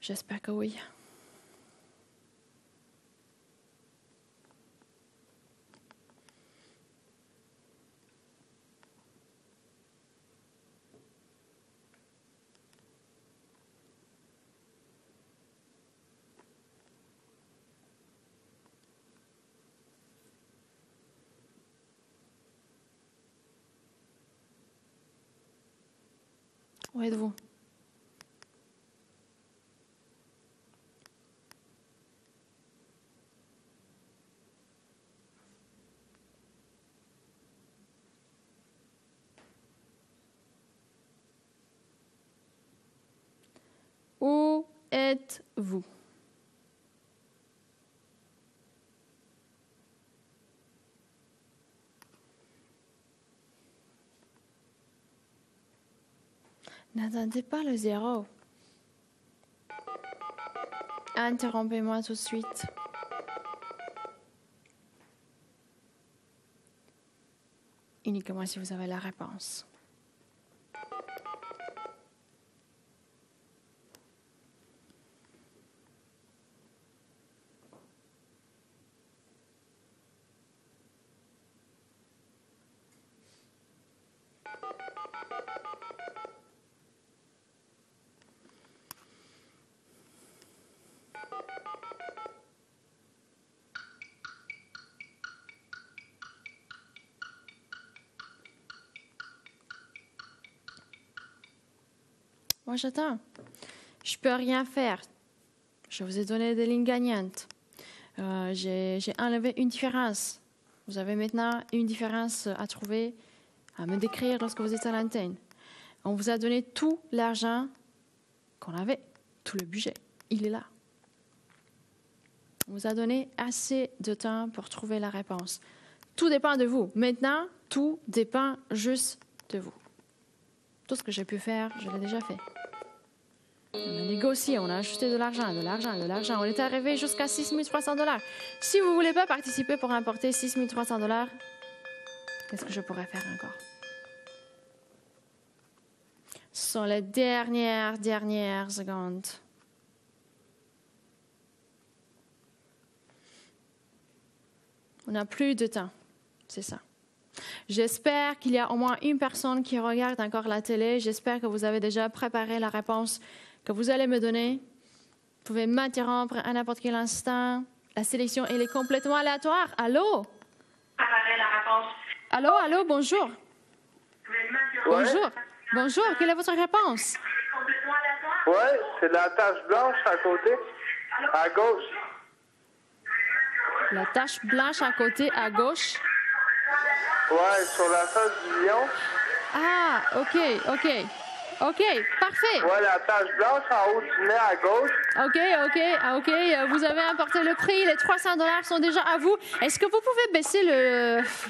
J'espère que oui. Où êtes-vous? Où êtes-vous? N'attendez pas le 0. Interrompez-moi tout de suite. Uniquement si vous avez la réponse. Moi, j'attends. Je peux rien faire. Je vous ai donné des lignes gagnantes. J'ai enlevé une différence. Vous avez maintenant une différence à trouver, à me décrire lorsque vous êtes à l'antenne. On vous a donné tout l'argent qu'on avait, tout le budget. Il est là. On vous a donné assez de temps pour trouver la réponse. Tout dépend de vous. Maintenant, tout dépend juste de vous. Tout ce que j'ai pu faire, je l'ai déjà fait. On a négocié, on a ajouté de l'argent, de l'argent, de l'argent. On est arrivé jusqu'à 6 300 $. Si vous ne voulez pas participer pour remporter 6 300 $, qu'est-ce que je pourrais faire encore? Ce sont les dernières secondes. On n'a plus de temps, c'est ça. J'espère qu'il y a au moins une personne qui regarde encore la télé. J'espère que vous avez déjà préparé la réponse que vous allez me donner. Vous pouvez m'interrompre à n'importe quel instant. La sélection, elle est complètement aléatoire. Allô? Allô, allô, bonjour. Ouais. Bonjour. Bonjour, quelle est votre réponse? Ouais, c'est la tache blanche à côté, à gauche. La tache blanche à côté, à gauche. Ouais, sur la face du lion. Ah, OK. OK, parfait. Ouais, la tache blanche en haut du nez à gauche. OK. Vous avez emporté le prix. Les 300 $ sont déjà à vous. Est-ce que vous pouvez baisser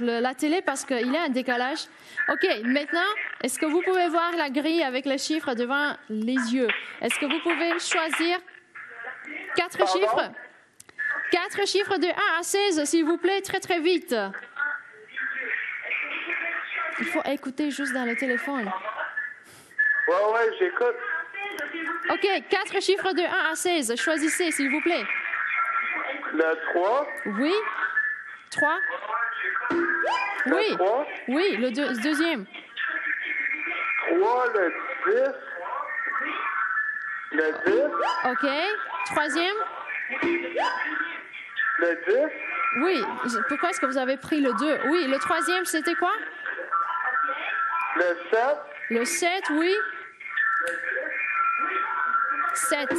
la télé parce qu'il y a un décalage? OK, maintenant, est-ce que vous pouvez voir la grille avec les chiffres devant les yeux? Est-ce que vous pouvez choisir 4 Pardon? chiffres? 4 chiffres de 1 à 16, s'il vous plaît, très, très vite. Il faut écouter juste dans le téléphone. Ouais, j'écoute. OK, 4 chiffres de 1 à 16. Choisissez, s'il vous plaît. Le 3. Oui. 3. Le Oui. 3. Oui, le deuxième. 3, le 10. Le 10. OK. Troisième. Le 10. Oui. Pourquoi est-ce que vous avez pris le 2? Oui, le troisième, c'était quoi? Le 7. Le 7, oui. 7.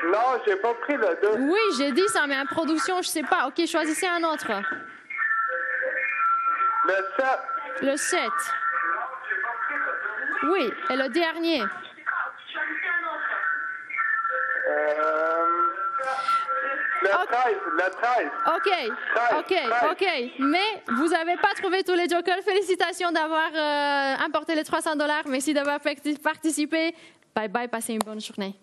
Non, j'ai pas pris le 2. Oui, j'ai dit ça, mais en production, je sais pas. OK, choisissez un autre. Le 7. Le 7. Oui, et le dernier. Le 13. Le 13. OK. Mais vous n'avez pas trouvé tous les jokers. Félicitations d'avoir emporté les 300 $. Merci d'avoir participé. Bye bye, passez une bonne journée.